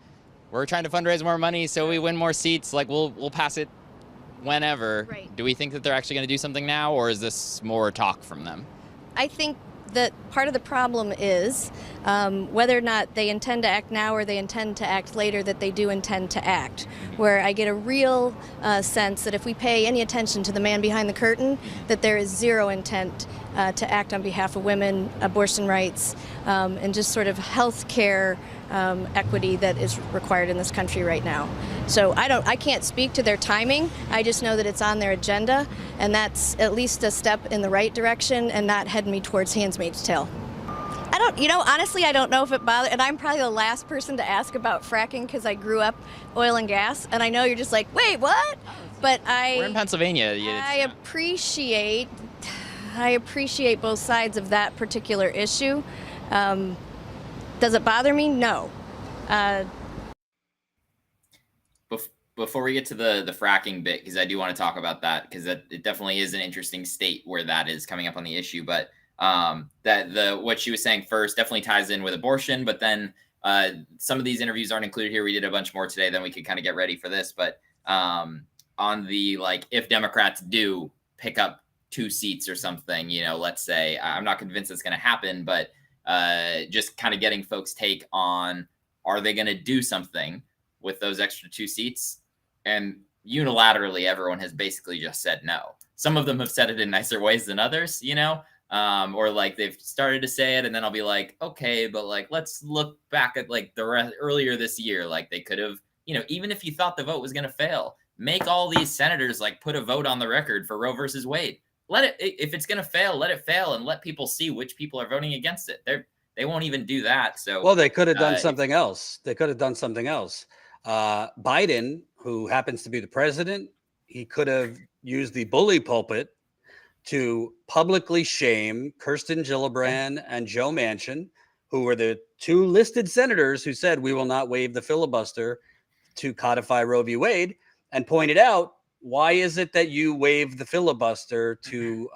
we're trying to fundraise more money so we win more seats, we'll pass it whenever. Right. Do we think that they're actually going to do something now, or is this more talk from them? I think that part of the problem is whether or not they intend to act now or they intend to act later, that they do intend to act. Where I get a real sense that if we pay any attention to the man behind the curtain, that there is zero intent to act on behalf of women, abortion rights, and just sort of health care equity that is required in this country right now. So I can't speak to their timing. I just know that it's on their agenda, and that's at least a step in the right direction and not heading me towards Handmaid's Tale. I honestly, I don't know if it bothers, and I'm probably the last person to ask about fracking because I grew up oil and gas, and I know you're just like, wait, what? But We're in Pennsylvania. I appreciate both sides of that particular issue. Does it bother me? No. Before we get to the fracking bit, because I do want to talk about that, because it definitely is an interesting state where that is coming up on the issue. But what she was saying first definitely ties in with abortion. But then some of these interviews aren't included here. We did a bunch more today, then we could kind of get ready for this. But on the if Democrats do pick up 2 seats or something, let's say, I'm not convinced it's going to happen, but just kind of getting folks' take on, are they going to do something with those extra 2 seats? And unilaterally, everyone has basically just said no. Some of them have said it in nicer ways than others, or they've started to say it, and then I'll be like, okay, but let's look back at earlier this year, they could have, even if you thought the vote was going to fail, make all these senators put a vote on the record for Roe versus Wade. If it's going to fail, let it fail, and let people see which people are voting against it. They won't even do that. So, well, they could have done something else. Biden, who happens to be the president, he could have used the bully pulpit to publicly shame Kirsten Gillibrand and Joe Manchin, who were the 2 listed senators who said we will not waive the filibuster to codify Roe v. Wade, and pointed out, why is it that you waive the filibuster to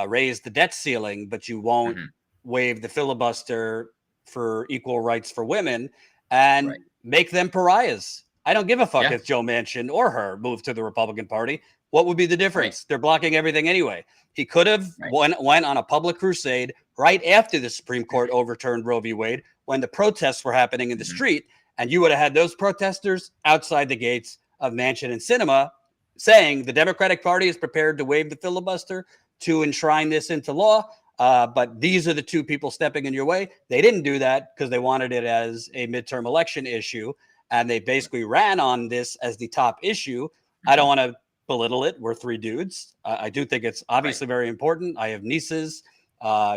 raise the debt ceiling, but you won't waive the filibuster for equal rights for women and make them pariahs? I don't give a fuck if Joe Manchin or her moved to the Republican Party. What would be the difference? They're blocking everything anyway. He could have went on a public crusade right after the Supreme Court overturned Roe v. Wade, when the protests were happening in the street, and you would have had those protesters outside the gates of Manchin and Sinema saying the Democratic Party is prepared to waive the filibuster to enshrine this into law. But these are the 2 people stepping in your way. They didn't do that because they wanted it as a midterm election issue, and they basically ran on this as the top issue. I don't want to belittle it. We're 3 dudes. I do think it's obviously very important. I have nieces.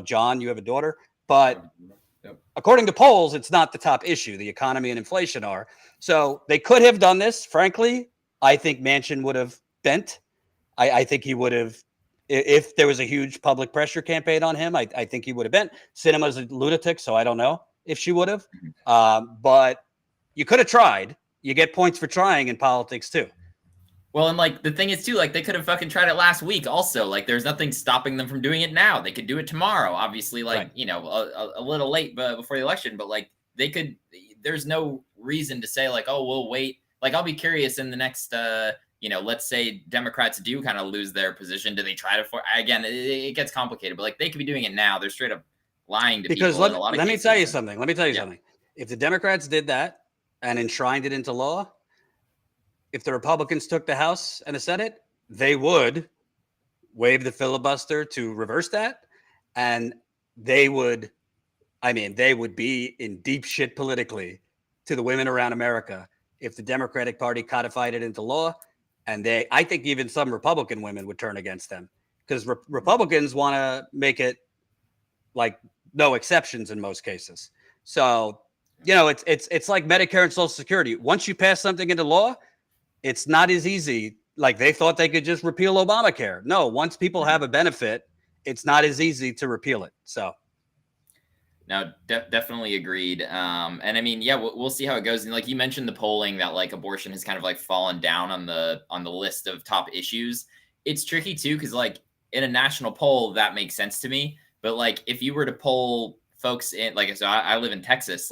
John, you have a daughter. But according to polls, it's not the top issue. The economy and inflation are. So they could have done this. Frankly, I think Manchin would have bent. I think he would have, if there was a huge public pressure campaign on him, I think he would have bent. Sinema's a lunatic, so I don't know if she would have. But you could have tried. You get points for trying in politics too. Well, and the thing is too, they could have fucking tried it last week also. There's nothing stopping them from doing it now. They could do it tomorrow, obviously, a little late before the election, but they could, there's no reason to say oh, we'll wait. I'll be curious in the next, let's say Democrats do kind of lose their position. Do they try to, again, it gets complicated, but they could be doing it now. They're straight up lying to people. Because let me tell you something. If the Democrats did that and enshrined it into law, if the Republicans took the House and the Senate, they would waive the filibuster to reverse that. And they would be in deep shit politically to the women around America if the Democratic Party codified it into law. And I think even some Republican women would turn against them, because Republicans want to make it no exceptions in most cases. So, it's like Medicare and Social Security. Once you pass something into law, it's not as easy. They thought they could just repeal Obamacare. No, once people have a benefit, it's not as easy to repeal it. So, no, definitely agreed. And I mean, we'll see how it goes. And you mentioned the polling that abortion has kind of fallen down on the list of top issues. It's tricky too, because in a national poll that makes sense to me. But if you were to poll folks in so I live in Texas.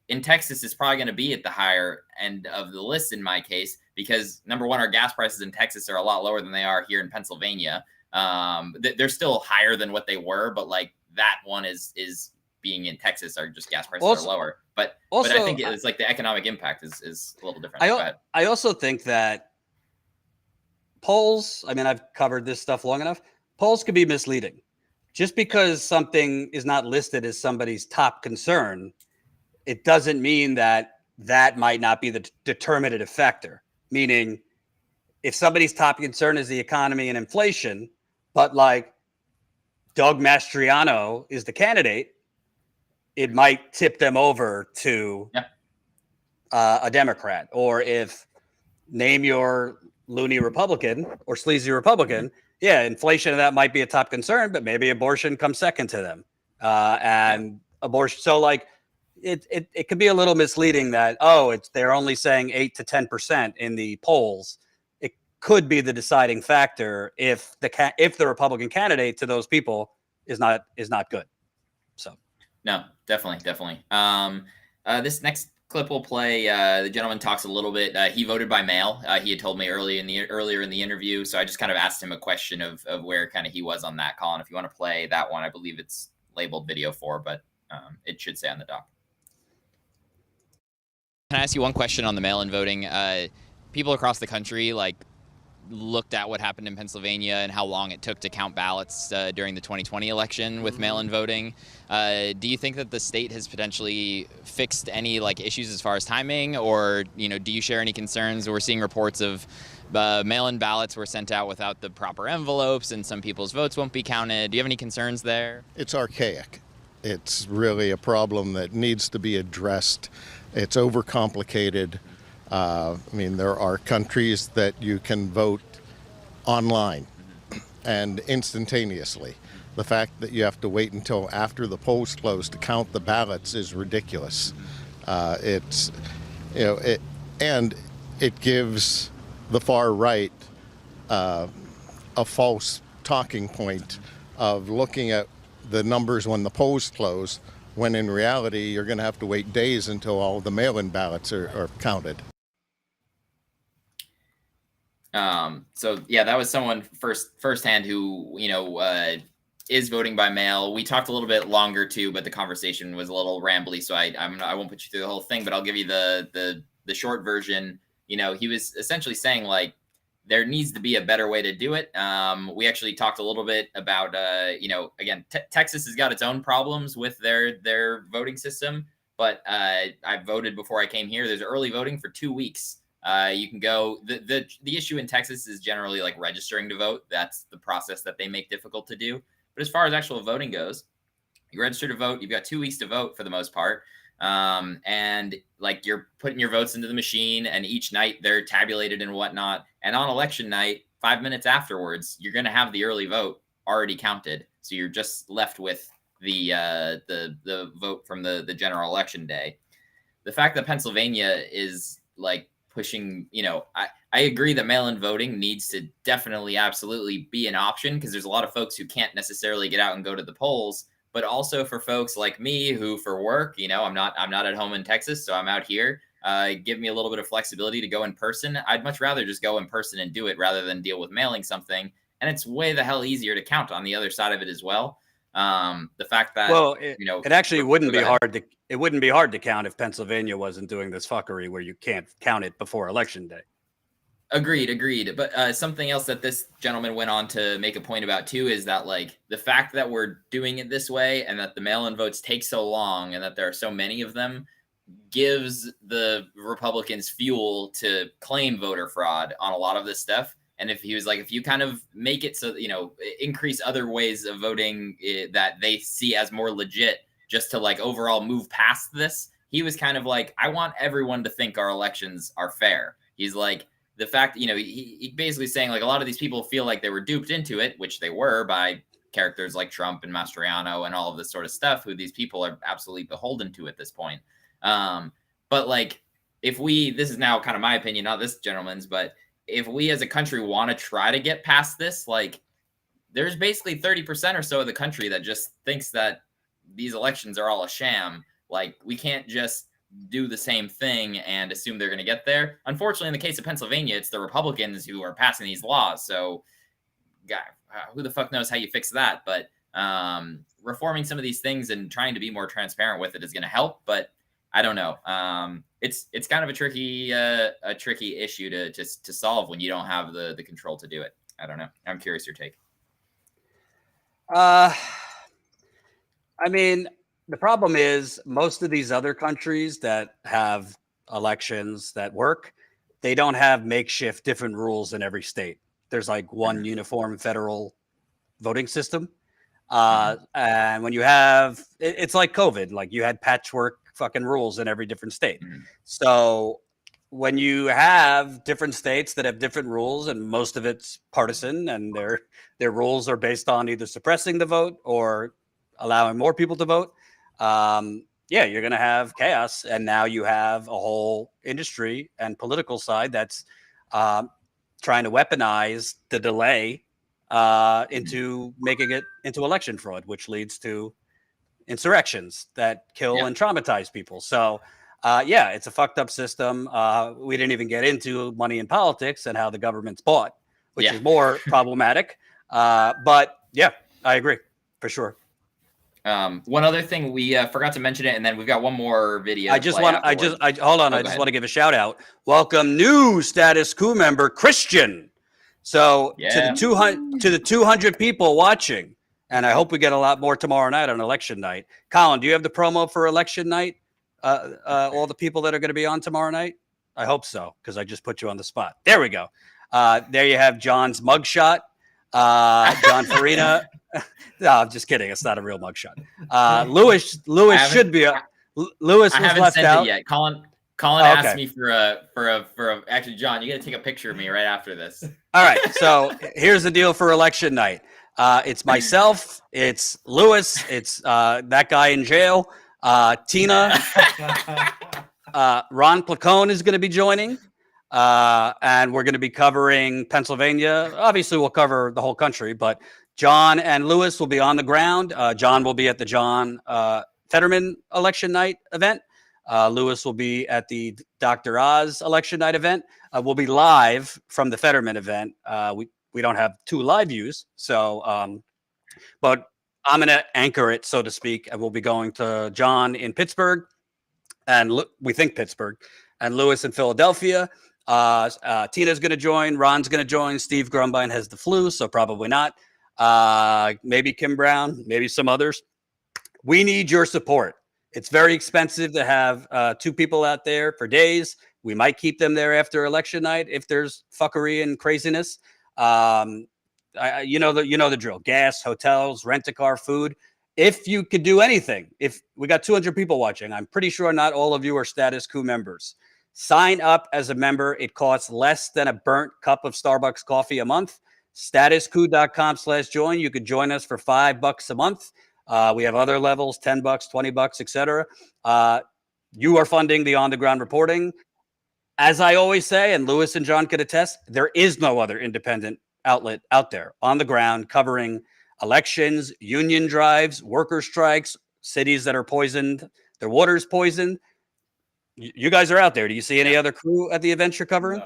In Texas, it's probably going to be at the higher end of the list in my case, because number one, our gas prices in Texas are a lot lower than they are here in Pennsylvania. They're still higher than what they were, but that one is being in Texas, are just gas prices are lower. But I think it's the economic impact is a little different. I also think that polls, I've covered this stuff long enough. Polls can be misleading. Just because something is not listed as somebody's top concern, it doesn't mean that might not be the determinative factor. Meaning, if somebody's top concern is the economy and inflation, but Doug Mastriano is the candidate, it might tip them over to a Democrat. Or if name your loony Republican or sleazy Republican, yeah, inflation of that might be a top concern, but maybe abortion comes second to them. And abortion, so like it could be a little misleading that, oh, they're only saying 8 to 10% in the polls. It could be the deciding factor if the Republican candidate to those people is not good. So no, definitely. This next clip we'll play. The gentleman talks a little bit. He voted by mail. He had told me earlier in the interview, so I just kind of asked him a question of where kind of he was on that, Colin. If you want to play that one, I believe it's labeled video 4, but it should say on the doc. Can I ask you one question on the mail-in voting? People across the country looked at what happened in Pennsylvania and how long it took to count ballots during the 2020 election with mail-in voting. Do you think that the state has potentially fixed any issues as far as timing, or do you share any concerns? We're seeing reports of mail-in ballots were sent out without the proper envelopes, and some people's votes won't be counted. Do you have any concerns there? It's archaic. It's really a problem that needs to be addressed. It's overcomplicated. There are countries that you can vote online and instantaneously. The fact that you have to wait until after the polls close to count the ballots is ridiculous. It gives the far right a false talking point of looking at the numbers when the polls close, when in reality you're going to have to wait days until all the mail-in ballots are counted. So yeah, that was someone firsthand who, is voting by mail. We talked a little bit longer too, but the conversation was a little rambly. So I won't put you through the whole thing, but I'll give you the short version. He was essentially saying there needs to be a better way to do it. We actually talked a little bit about, again, Texas has got its own problems with their voting system, but I voted before I came here. There's early voting for 2 weeks. You can go. The issue in Texas is generally registering to vote. That's the process that they make difficult to do. But as far as actual voting goes, you register to vote. You've got 2 weeks to vote for the most part. And you're putting your votes into the machine, and each night they're tabulated and whatnot. And on election night, 5 minutes afterwards, you're going to have the early vote already counted. So you're just left with the vote from the general election day. The fact that Pennsylvania is pushing, I agree that mail-in voting needs to definitely, absolutely be an option, because there's a lot of folks who can't necessarily get out and go to the polls. But also for folks like me who, for work, I'm not at home in Texas, so I'm out here. Give me a little bit of flexibility to go in person. I'd much rather just go in person and do it rather than deal with mailing something. And it's way the hell easier to count on the other side of it as well. The fact that it actually wouldn't be hard to count if Pennsylvania wasn't doing this fuckery where you can't count it before election day. Agreed. But something else that this gentleman went on to make a point about too is that the fact that we're doing it this way and that the mail-in votes take so long and that there are so many of them gives the Republicans fuel to claim voter fraud on a lot of this stuff. And if he was if you kind of make it so, increase other ways of voting that they see as more legit, just to overall move past this, he was kind of I want everyone to think our elections are fair. He's the fact, he basically saying a lot of these people feel like they were duped into it, which they were by characters like Trump and Mastriano and all of this sort of stuff, who these people are absolutely beholden to at this point. But if this is now kind of my opinion, not this gentleman's, but if we as a country want to try to get past this, there's basically 30% or so of the country that just thinks that these elections are all a sham. We can't just do the same thing and assume they're going to get there. Unfortunately, in the case of Pennsylvania, it's the Republicans who are passing these laws. So, God, who the fuck knows how you fix that? But reforming some of these things and trying to be more transparent with it is going to help. But I don't know. It's kind of a tricky issue to solve when you don't have the control to do it. I don't know. I'm curious your take. The problem is most of these other countries that have elections that work, they don't have makeshift different rules in every state. There's one uniform federal voting system. And when you have, it's like COVID, like you had patchwork fucking rules in every different state. So when you have different states that have different rules, and most of it's partisan, and their rules are based on either suppressing the vote or allowing more people to vote, yeah, you're going to have chaos. And now you have a whole industry and political side that's trying to weaponize the delay into making it into election fraud, which leads to insurrections that kill and traumatize people. So, yeah, it's a fucked up system. We didn't even get into money in politics and how the government's bought, which is more problematic. But yeah, I agree for sure. One other thing, we forgot to mention it, and then we've got one more video. I just want to give a shout out. Welcome new Status Coup member, Christian. So to the 200 people watching, and I hope we get a lot more tomorrow night on election night. Colin, do you have the promo for election night? All the people that are going to be on tomorrow night? I hope so, because I just put you on the spot. There we go. There you have John's mugshot. John Farina. No, I'm just kidding. It's not a real mugshot. Lewis should be Lewis was left out yet. Colin asked me for a. Actually, John, you got to take a picture of me right after this. All right. So here's the deal for election night. It's myself. It's Lewis. It's that guy in jail. Tina. Ron Placone is going to be joining. And we're going to be covering Pennsylvania. Obviously, we'll cover the whole country, but John and Lewis will be on the ground. John will be at the John Fetterman election night event. Lewis will be at the Dr. Oz election night event. We'll be live from the Fetterman event. We don't have 2 live views, so but I'm going to anchor it, so to speak, and we'll be going to John in Pittsburgh, and we think Pittsburgh, and Lewis in Philadelphia. Tina's going to join. Ron's going to join. Steve Grumbine has the flu, so probably not. Maybe Kim Brown, maybe some others. We need your support. It's very expensive to have 2 people out there for days. We might keep them there after election night if there's fuckery and craziness. You know the drill. Gas, hotels, rent-a-car, food. If you could do anything, if we got 200 people watching, I'm pretty sure not all of you are Status Coup members. Sign up as a member. It costs less than a burnt cup of Starbucks coffee a month. StatusCoup.com/join. You could join us for $5 a month. We have other levels, $10, $20, etc. You are funding the on-the-ground reporting. As I always say, and Lewis and John could attest, there is no other independent outlet out there on the ground covering elections, union drives, worker strikes, cities that are poisoned, their water's poisoned. You guys are out there. Do you see any other crew at the events you're covering?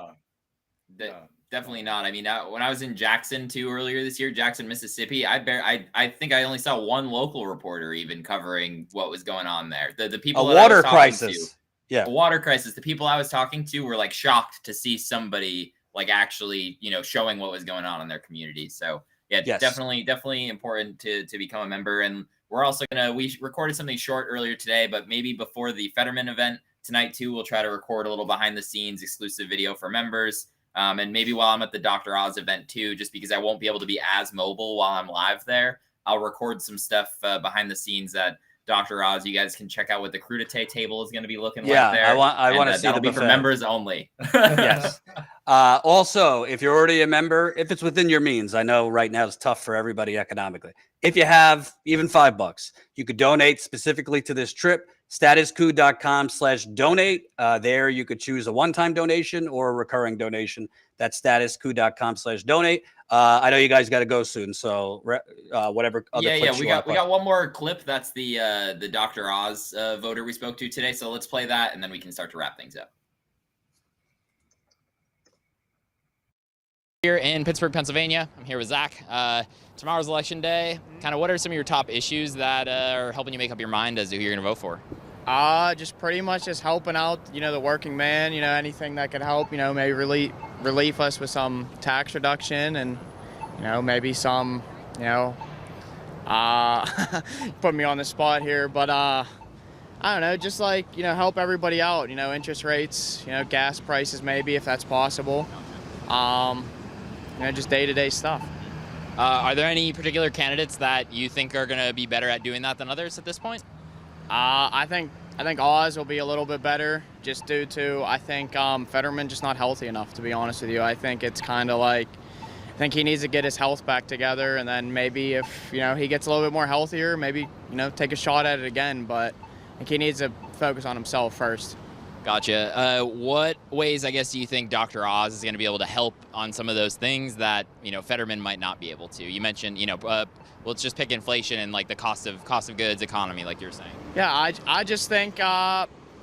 No. Definitely not. I mean, when I was in Jackson too earlier this year, Jackson, Mississippi, I think I only saw one local reporter even covering what was going on there. The people a water crisis. A water crisis. The people I was talking to were like shocked to see somebody like actually, showing what was going on in their community. So yeah, definitely important to become a member. And we're also we recorded something short earlier today, but maybe before the Fetterman event tonight too, we'll try to record a little behind the scenes exclusive video for members. And maybe while I'm at the Dr. Oz event too, just because I won't be able to be as mobile while I'm live there, I'll record some stuff behind the scenes at Dr. Oz. You guys can check out what the crudité table is going to be looking like there. I want to see that'll the be for members only. Yes. Also, if you're already a member, if it's within your means, I know right now it's tough for everybody economically. If you have even $5, you could donate specifically to this trip. StatusCoup.com/donate. There you could choose a one-time donation or a recurring donation. That's StatusCoup.com/donate. I know you guys got to go soon, so whatever. We got one more clip. That's the Dr. Oz voter we spoke to today. So let's play that, and then we can start to wrap things up. Here in Pittsburgh, Pennsylvania, I'm here with Zach. Tomorrow's election day. Kind of what are some of your top issues that are helping you make up your mind as to who you're going to vote for? Just pretty much just helping out, the working man, anything that could help, maybe relieve us with some tax reduction and, maybe some, put me on the spot here, but I don't know, just like, help everybody out, interest rates, gas prices maybe if that's possible. Just day-to-day stuff. Are there any particular candidates that you think are going to be better at doing that than others at this point? I think Oz will be a little bit better, just due to I think Fetterman just not healthy enough, to be honest with you. I think it's kind of like I think he needs to get his health back together, and then maybe if he gets a little bit more healthier, maybe take a shot at it again. But I think he needs to focus on himself first. Gotcha. What ways, I guess, do you think Dr. Oz is going to be able to help on some of those things that Fetterman might not be able to? You mentioned, let's just pick inflation and like the cost of goods economy, like you were saying. Yeah, I just think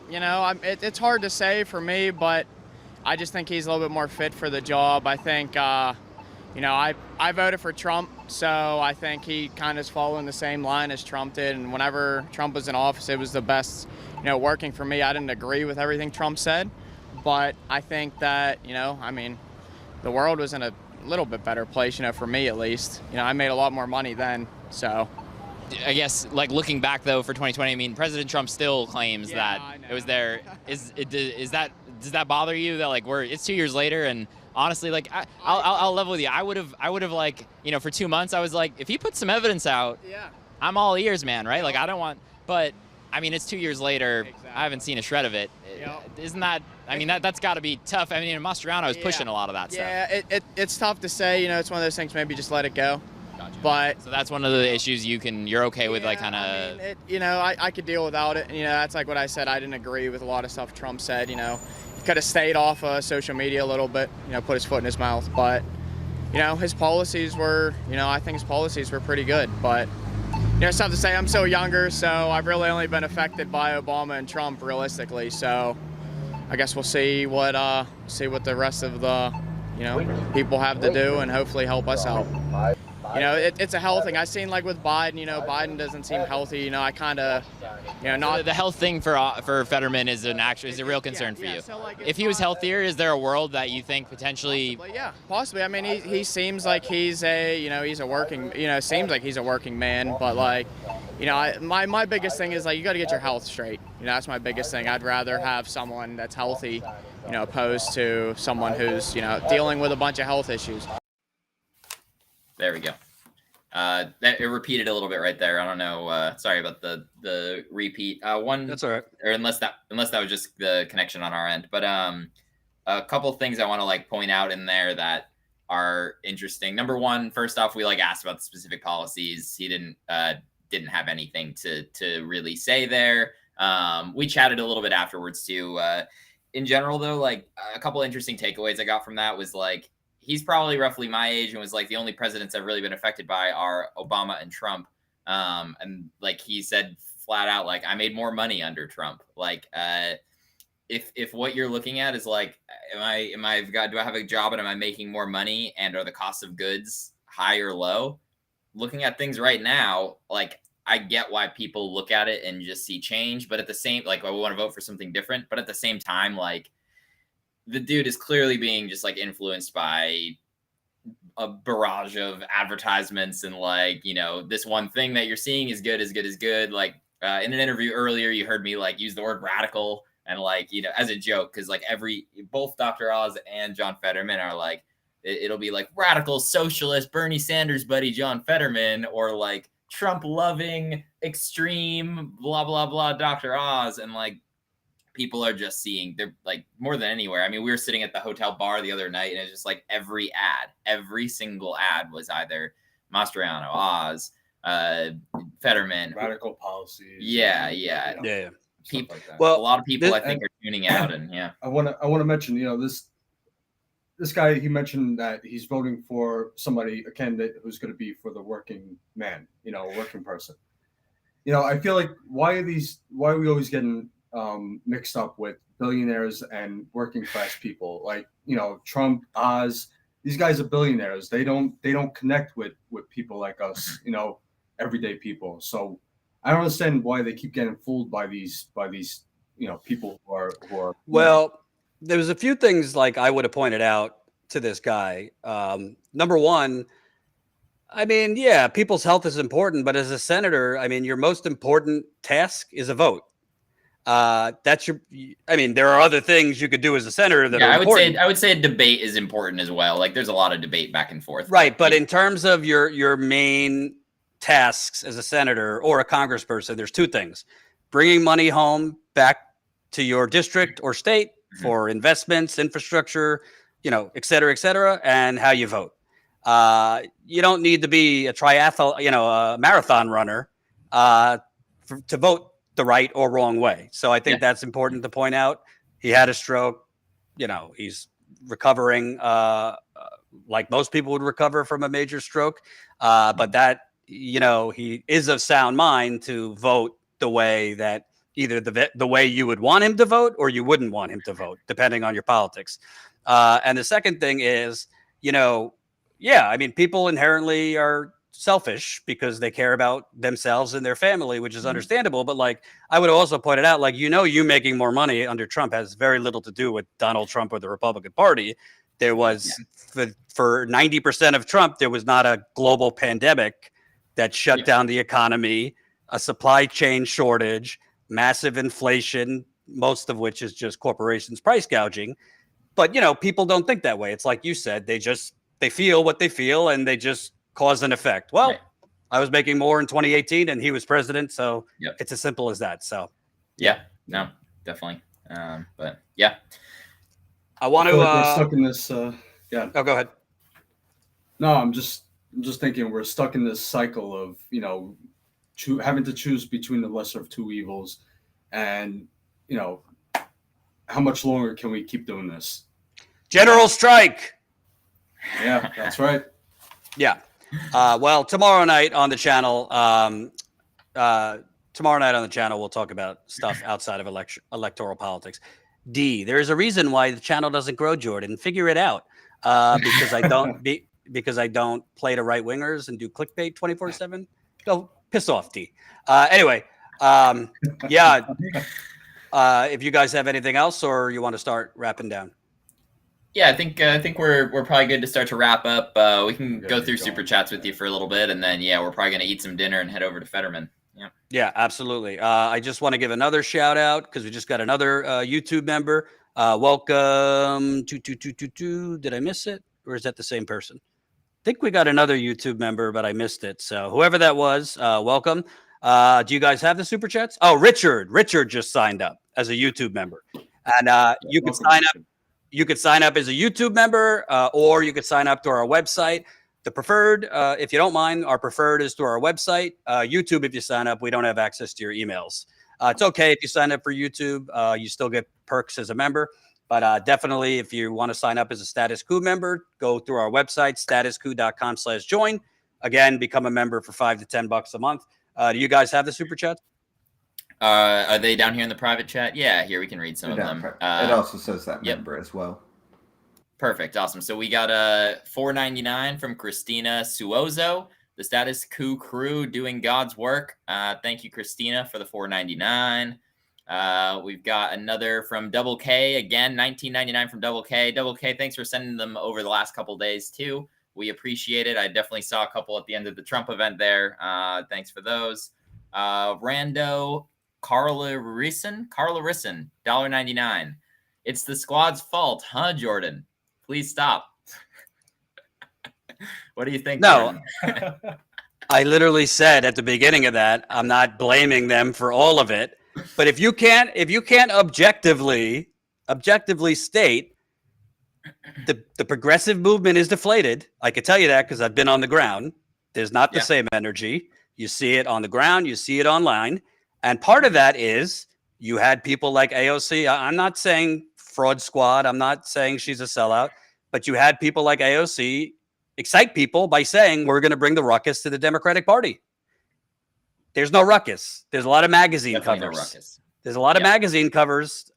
it's hard to say for me, but I just think he's a little bit more fit for the job. I think I voted for Trump, so I think he kind of is following the same line as Trump did. And whenever Trump was in office, it was the best. Working for me. I didn't agree with everything Trump said, but I think that, the world was in a little bit better place, for me at least. I made a lot more money then, so. I guess, like, looking back, though, for 2020, President Trump still claims that it was there. Does that bother you that, like, it's 2 years later, and honestly, like, I'll level with you. I would have, like, for 2 months, I was like, if he puts some evidence out, I'm all ears, man, right? Like, I don't want, but it's 2 years later. Exactly. I haven't seen a shred of it. Yep. Isn't that? That's got to be tough. Mastriano was pushing a lot of that stuff. Yeah, it's tough to say. It's one of those things. Maybe just let it go. Gotcha. But so that's one of the issues you're okay with, like, kind of. I could deal without it. That's like what I said. I didn't agree with a lot of stuff Trump said. He could have stayed off social media a little bit. Put his foot in his mouth. But his policies were. I think his policies were pretty good. But. It's tough to say. I'm so younger, so I've really only been affected by Obama and Trump, realistically. So I guess we'll see what the rest of the people have to do, and hopefully help us out. It's a health thing. I've seen, like, with Biden. Biden doesn't seem healthy. I kind of not the health thing for Fetterman is a real concern for you. So, like, if he was healthier, is there a world that you think potentially? Possibly. He seems like he's a working. Seems like he's a working man. But, like, my biggest thing is, like, you got to get your health straight. That's my biggest thing. I'd rather have someone that's healthy, opposed to someone who's dealing with a bunch of health issues. There we go. It repeated a little bit right there. I don't know. Sorry about the repeat. That's all right. Or unless that was just the connection on our end. But a couple things I want to, like, point out in there that are interesting. Number one, first off, we, like, asked about the specific policies. He didn't have anything to really say there. We chatted a little bit afterwards too. In general, though, like, a couple interesting takeaways I got from that was, like, he's probably roughly my age, and was like, the only presidents I've really been affected by are Obama and Trump. And, like, he said flat out, like, I made more money under Trump. Like, if what you're looking at is, like, do I have a job and am I making more money, and are the cost of goods high or low? Looking at things right now, like, I get why people look at it and just see change, but at the same, like, I want to vote for something different, but at the same time, like, the dude is clearly being just, like, influenced by a barrage of advertisements, and, like, this one thing that you're seeing is good, Like, in an interview earlier, you heard me, like, use the word radical, and, like, as a joke, because, like, both Dr. Oz and John Fetterman are, like, it'll be like radical socialist Bernie Sanders buddy John Fetterman, or, like, Trump loving extreme blah blah blah Dr. Oz, and, like, people are just seeing, they're, like, more than anywhere. We were sitting at the hotel bar the other night, and it's just, like, every single ad was either Mastriano, Oz, Fetterman, radical policies. Yeah. People, like that. Well, a lot of people I think are tuning out, and I want to mention, this guy, he mentioned that he's voting for a candidate who's going to be for the working man, a working person. I feel like why are we always getting mixed up with billionaires and working class people? Like, Trump, Oz, these guys are billionaires. They don't connect with people like us, everyday people. So I don't understand why they keep getting fooled by these people who are Well, there was a few things, like, I would have pointed out to this guy. Number one, people's health is important, but as a senator, your most important task is a vote. That's your. I mean, there are other things you could do as a senator that are I important. would say a debate is important as well. Like, there's a lot of debate back and forth. Right, but in terms of your main tasks as a senator or a congressperson, there's two things: bringing money home back to your district or state for investments, infrastructure, et cetera, and how you vote. You don't need to be a triathlon, a marathon runner to vote the right or wrong way. So I think that's important to point out. He had a stroke. He's recovering like most people would recover from a major stroke. But that, he is of sound mind to vote the way that either the way you would want him to vote or you wouldn't want him to vote, depending on your politics. And the second thing is, I mean, people inherently are selfish because they care about themselves and their family, which is understandable. But like, I would also point it out, like, you making more money under Trump has very little to do with Donald Trump or the Republican Party. There was for 90% of Trump, there was not a global pandemic that shut down the economy, a supply chain shortage, massive inflation, most of which is just corporations price gouging. But, people don't think that way. It's like you said, they feel what they feel and they just cause and effect. Well, I was making more in 2018 and he was president. So it's as simple as that. So, no, definitely. But yeah. I want to we're stuck in this. Oh, go ahead. No, I'm just thinking we're stuck in this cycle of, having to choose between the lesser of two evils. And, how much longer can we keep doing this? General strike. Yeah, that's right. Yeah. Well, tomorrow night on the channel, we'll talk about stuff outside of electoral politics. There's a reason why the channel doesn't grow, Jordan. Figure it out. Because I don't play to right wingers and do clickbait 24/7. Go piss off, D. Anyway, if you guys have anything else or you want to start wrapping down. Yeah, I think we're probably good to start to wrap up. We can go through super chats with you for a little bit, and then we're probably gonna eat some dinner and head over to Fetterman. Yeah, absolutely. I just want to give another shout out because we just got another YouTube member. Welcome to. Did I miss it, or is that the same person? I think we got another YouTube member, but I missed it. So whoever that was, welcome. Do you guys have the super chats? Oh, Richard just signed up as a YouTube member, and you can sign up. You could sign up as a YouTube member, or you could sign up to our website. The preferred, if you don't mind, our preferred is through our website. YouTube, if you sign up, we don't have access to your emails. It's okay if you sign up for YouTube. You still get perks as a member. But definitely, if you want to sign up as a Status Coup member, go through our website, statuscoup.com/join. Again, become a member for $5 to $10 a month. Do you guys have the super chats? Are they down here in the private chat? Yeah, here we can read some of them. It also says that member as well. Perfect, awesome. So we got a $4.99 from Christina Suozo, the Status Coup crew doing God's work. Thank you, Christina, for the $4.99. We've got another from Double K, again, $19.99 from Double K. Double K, thanks for sending them over the last couple days too. We appreciate it. I definitely saw a couple at the end of the Trump event there. Thanks for those. Rando Carla Risson, $1.99. It's the squad's fault, huh, Jordan? Please stop. What do you think? No, I literally said at the beginning of that, I'm not blaming them for all of it. But if you can't objectively state the progressive movement is deflated, I can tell you that because I've been on the ground. There's not the same energy. You see it on the ground. You see it online. And part of that is you had people like AOC. I'm not saying fraud squad. I'm not saying she's a sellout. But you had people like AOC excite people by saying we're going to bring the ruckus to the Democratic Party. There's no ruckus. There's a lot of magazine Definitely covers. No ruckus. There's a lot of magazine covers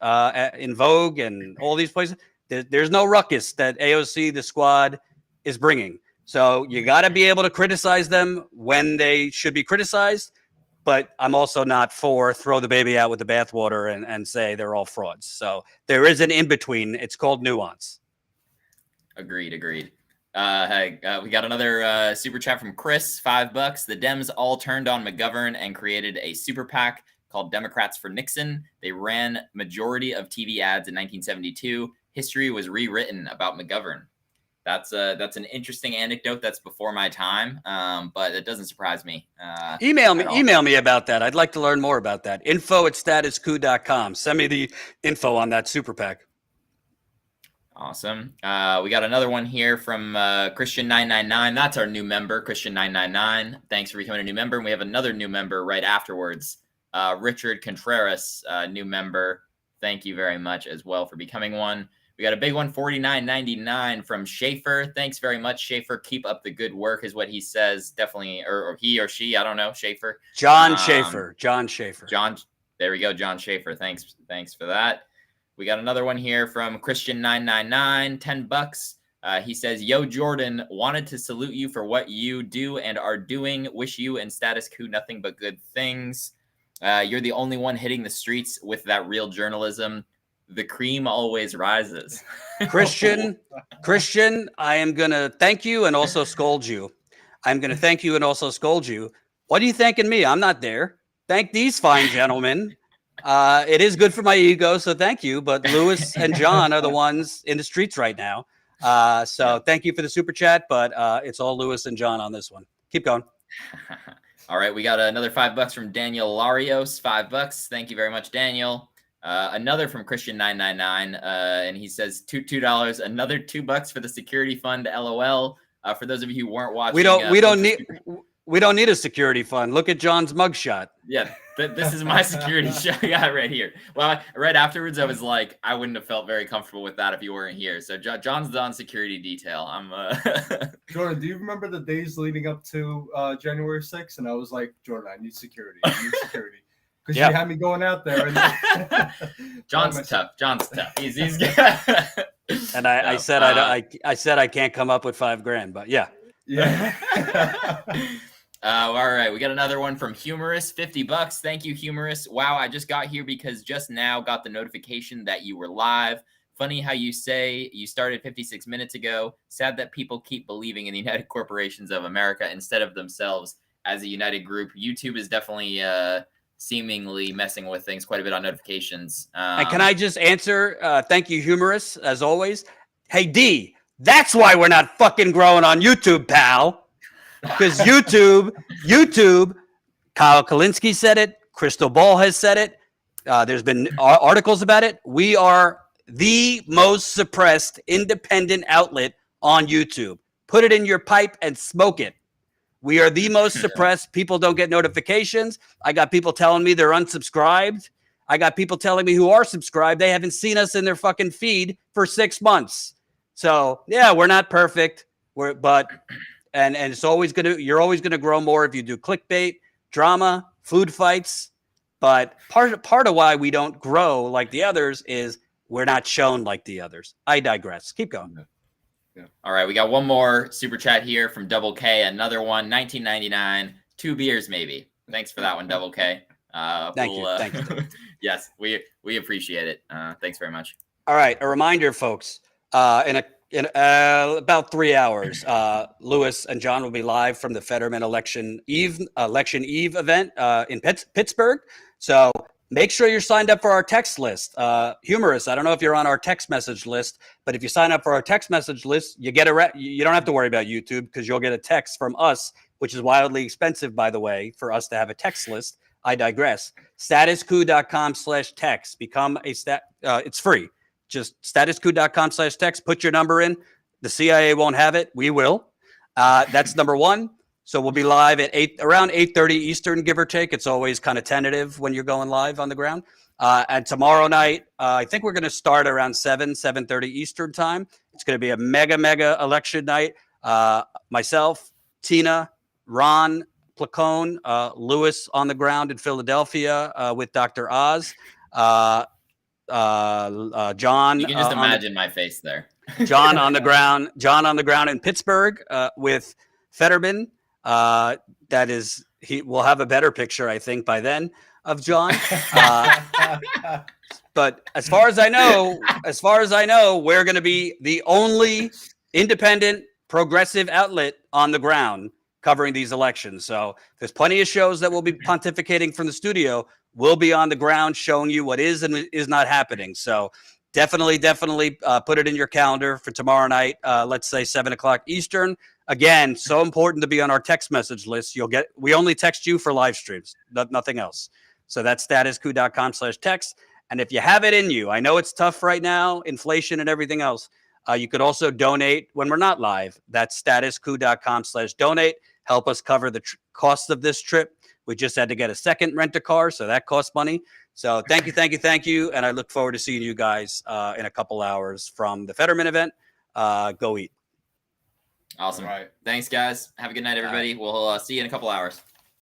in Vogue and all these places. There's no ruckus that AOC, the squad, is bringing. So you got to be able to criticize them when they should be criticized. But I'm also not for throw the baby out with the bathwater and say they're all frauds. So there is an in-between. It's called nuance. Agreed. Hey, we got another super chat from Chris, $5. The Dems all turned on McGovern and created a super PAC called Democrats for Nixon. They ran majority of TV ads in 1972. History was rewritten about McGovern. That's an interesting anecdote. That's before my time, but it doesn't surprise me. Email me about that. I'd like to learn more about that. info@statuscoup.com. Send me the info on that super PAC. Awesome. We got another one here from Christian999. That's our new member, Christian999. Thanks for becoming a new member. And we have another new member right afterwards, Richard Contreras, new member. Thank you very much as well for becoming one. We got a big one, $49.99 from Schaefer. Thanks very much, Schaefer. Keep up the good work is what he says. Definitely, or he or she, I don't know, Schaefer. John Schaefer. John Schaefer. There we go, John Schaefer. Thanks for that. We got another one here from Christian999, $10. He says, yo, Jordan, wanted to salute you for what you do and are doing. Wish you and Status Coup nothing but good things. You're the only one hitting the streets with that real journalism. The cream always rises. Christian, I am going to thank you and also scold you. I'm going to thank you and also scold you. What are you thanking me? I'm not there. Thank these fine gentlemen. It is good for my ego, so thank you. But Lewis and John are the ones in the streets right now. So thank you for the super chat, but it's all Lewis and John on this one. Keep going. All right, we got another $5 from Daniel Larios, $5. Thank you very much, Daniel. Another from Christian999, and he says $2, another $2 for the security fund. LOL. For those of you who weren't watching, we don't need a security fund. Look at John's mugshot. Yeah, this is my security shot right here. Well, right afterwards, I was like, I wouldn't have felt very comfortable with that if you weren't here. So John's on security detail. Jordan, do you remember the days leading up to January 6th? And I was like, Jordan, I need security. Because you had me going out there. And John's tough. He's and I said I can't come up with $5,000, but yeah. All right, we got another one from Humorous, $50. Thank you, Humorous. Wow, I just got here because just now got the notification that you were live. Funny how you say you started 56 minutes ago. Sad that people keep believing in the United Corporations of America instead of themselves as a united group. YouTube is definitely seemingly messing with things quite a bit on notifications. And can I just answer? Thank you, Humorous, as always. Hey, D, that's why we're not fucking growing on YouTube, pal. Because YouTube, Kyle Kalinske said it. Crystal Ball has said it. There's been articles about it. We are the most suppressed independent outlet on YouTube. Put it in your pipe and smoke it. We are the most suppressed. People don't get notifications. I got people telling me they're unsubscribed. I got people telling me who are subscribed, they haven't seen us in their fucking feed for 6 months. So yeah, we're not perfect. And it's always you're always gonna grow more if you do clickbait, drama, food fights. But part of why we don't grow like the others is we're not shown like the others. I digress. Keep going. Yeah. All right, we got one more super chat here from Double K. Another one, $19.99, 2 beers maybe. Thanks for that one, Double K. Thank you. Yes, we appreciate it. Thanks very much. All right, a reminder, folks. In about 3 hours, Lewis and John will be live from the Fetterman election eve event in Pittsburgh. So make sure you're signed up for our text list. Humorous, I don't know if you're on our text message list, but if you sign up for our text message list, you don't have to worry about YouTube because you'll get a text from us, which is wildly expensive, by the way, for us to have a text list. I digress. StatusCoup.com/text. Become a it's free. Just statuscoup.com/text. Put your number in. The CIA won't have it. We will. That's number one. So we'll be live at around 8:30 Eastern, give or take. It's always kind of tentative when you're going live on the ground. And tomorrow night, I think we're going to start around 7:30 Eastern time. It's going to be a mega election night. Myself, Tina, Ron Placone, Lewis on the ground in Philadelphia with Dr. Oz. John. You can just imagine my face there. John on the ground in Pittsburgh with Fetterman. We'll have a better picture, I think, by then of John. But as far as I know, we're going to be the only independent progressive outlet on the ground covering these elections. So there's plenty of shows that will be pontificating from the studio. We'll be on the ground showing you what is and is not happening. So definitely put it in your calendar for tomorrow night. Let's say 7:00 Eastern. Again, so important to be on our text message list. We only text you for live streams, nothing else. So that's statuscoup.com/text. And if you have it in you, I know it's tough right now, inflation and everything else. You could also donate when we're not live. That's statuscoup.com/donate. Help us cover the cost of this trip. We just had to get a second rent-a-car, so that costs money. So thank you. And I look forward to seeing you guys in a couple hours from the Fetterman event. Go eat. Awesome. All right. Thanks, guys. Have a good night, everybody. We'll see you in a couple hours.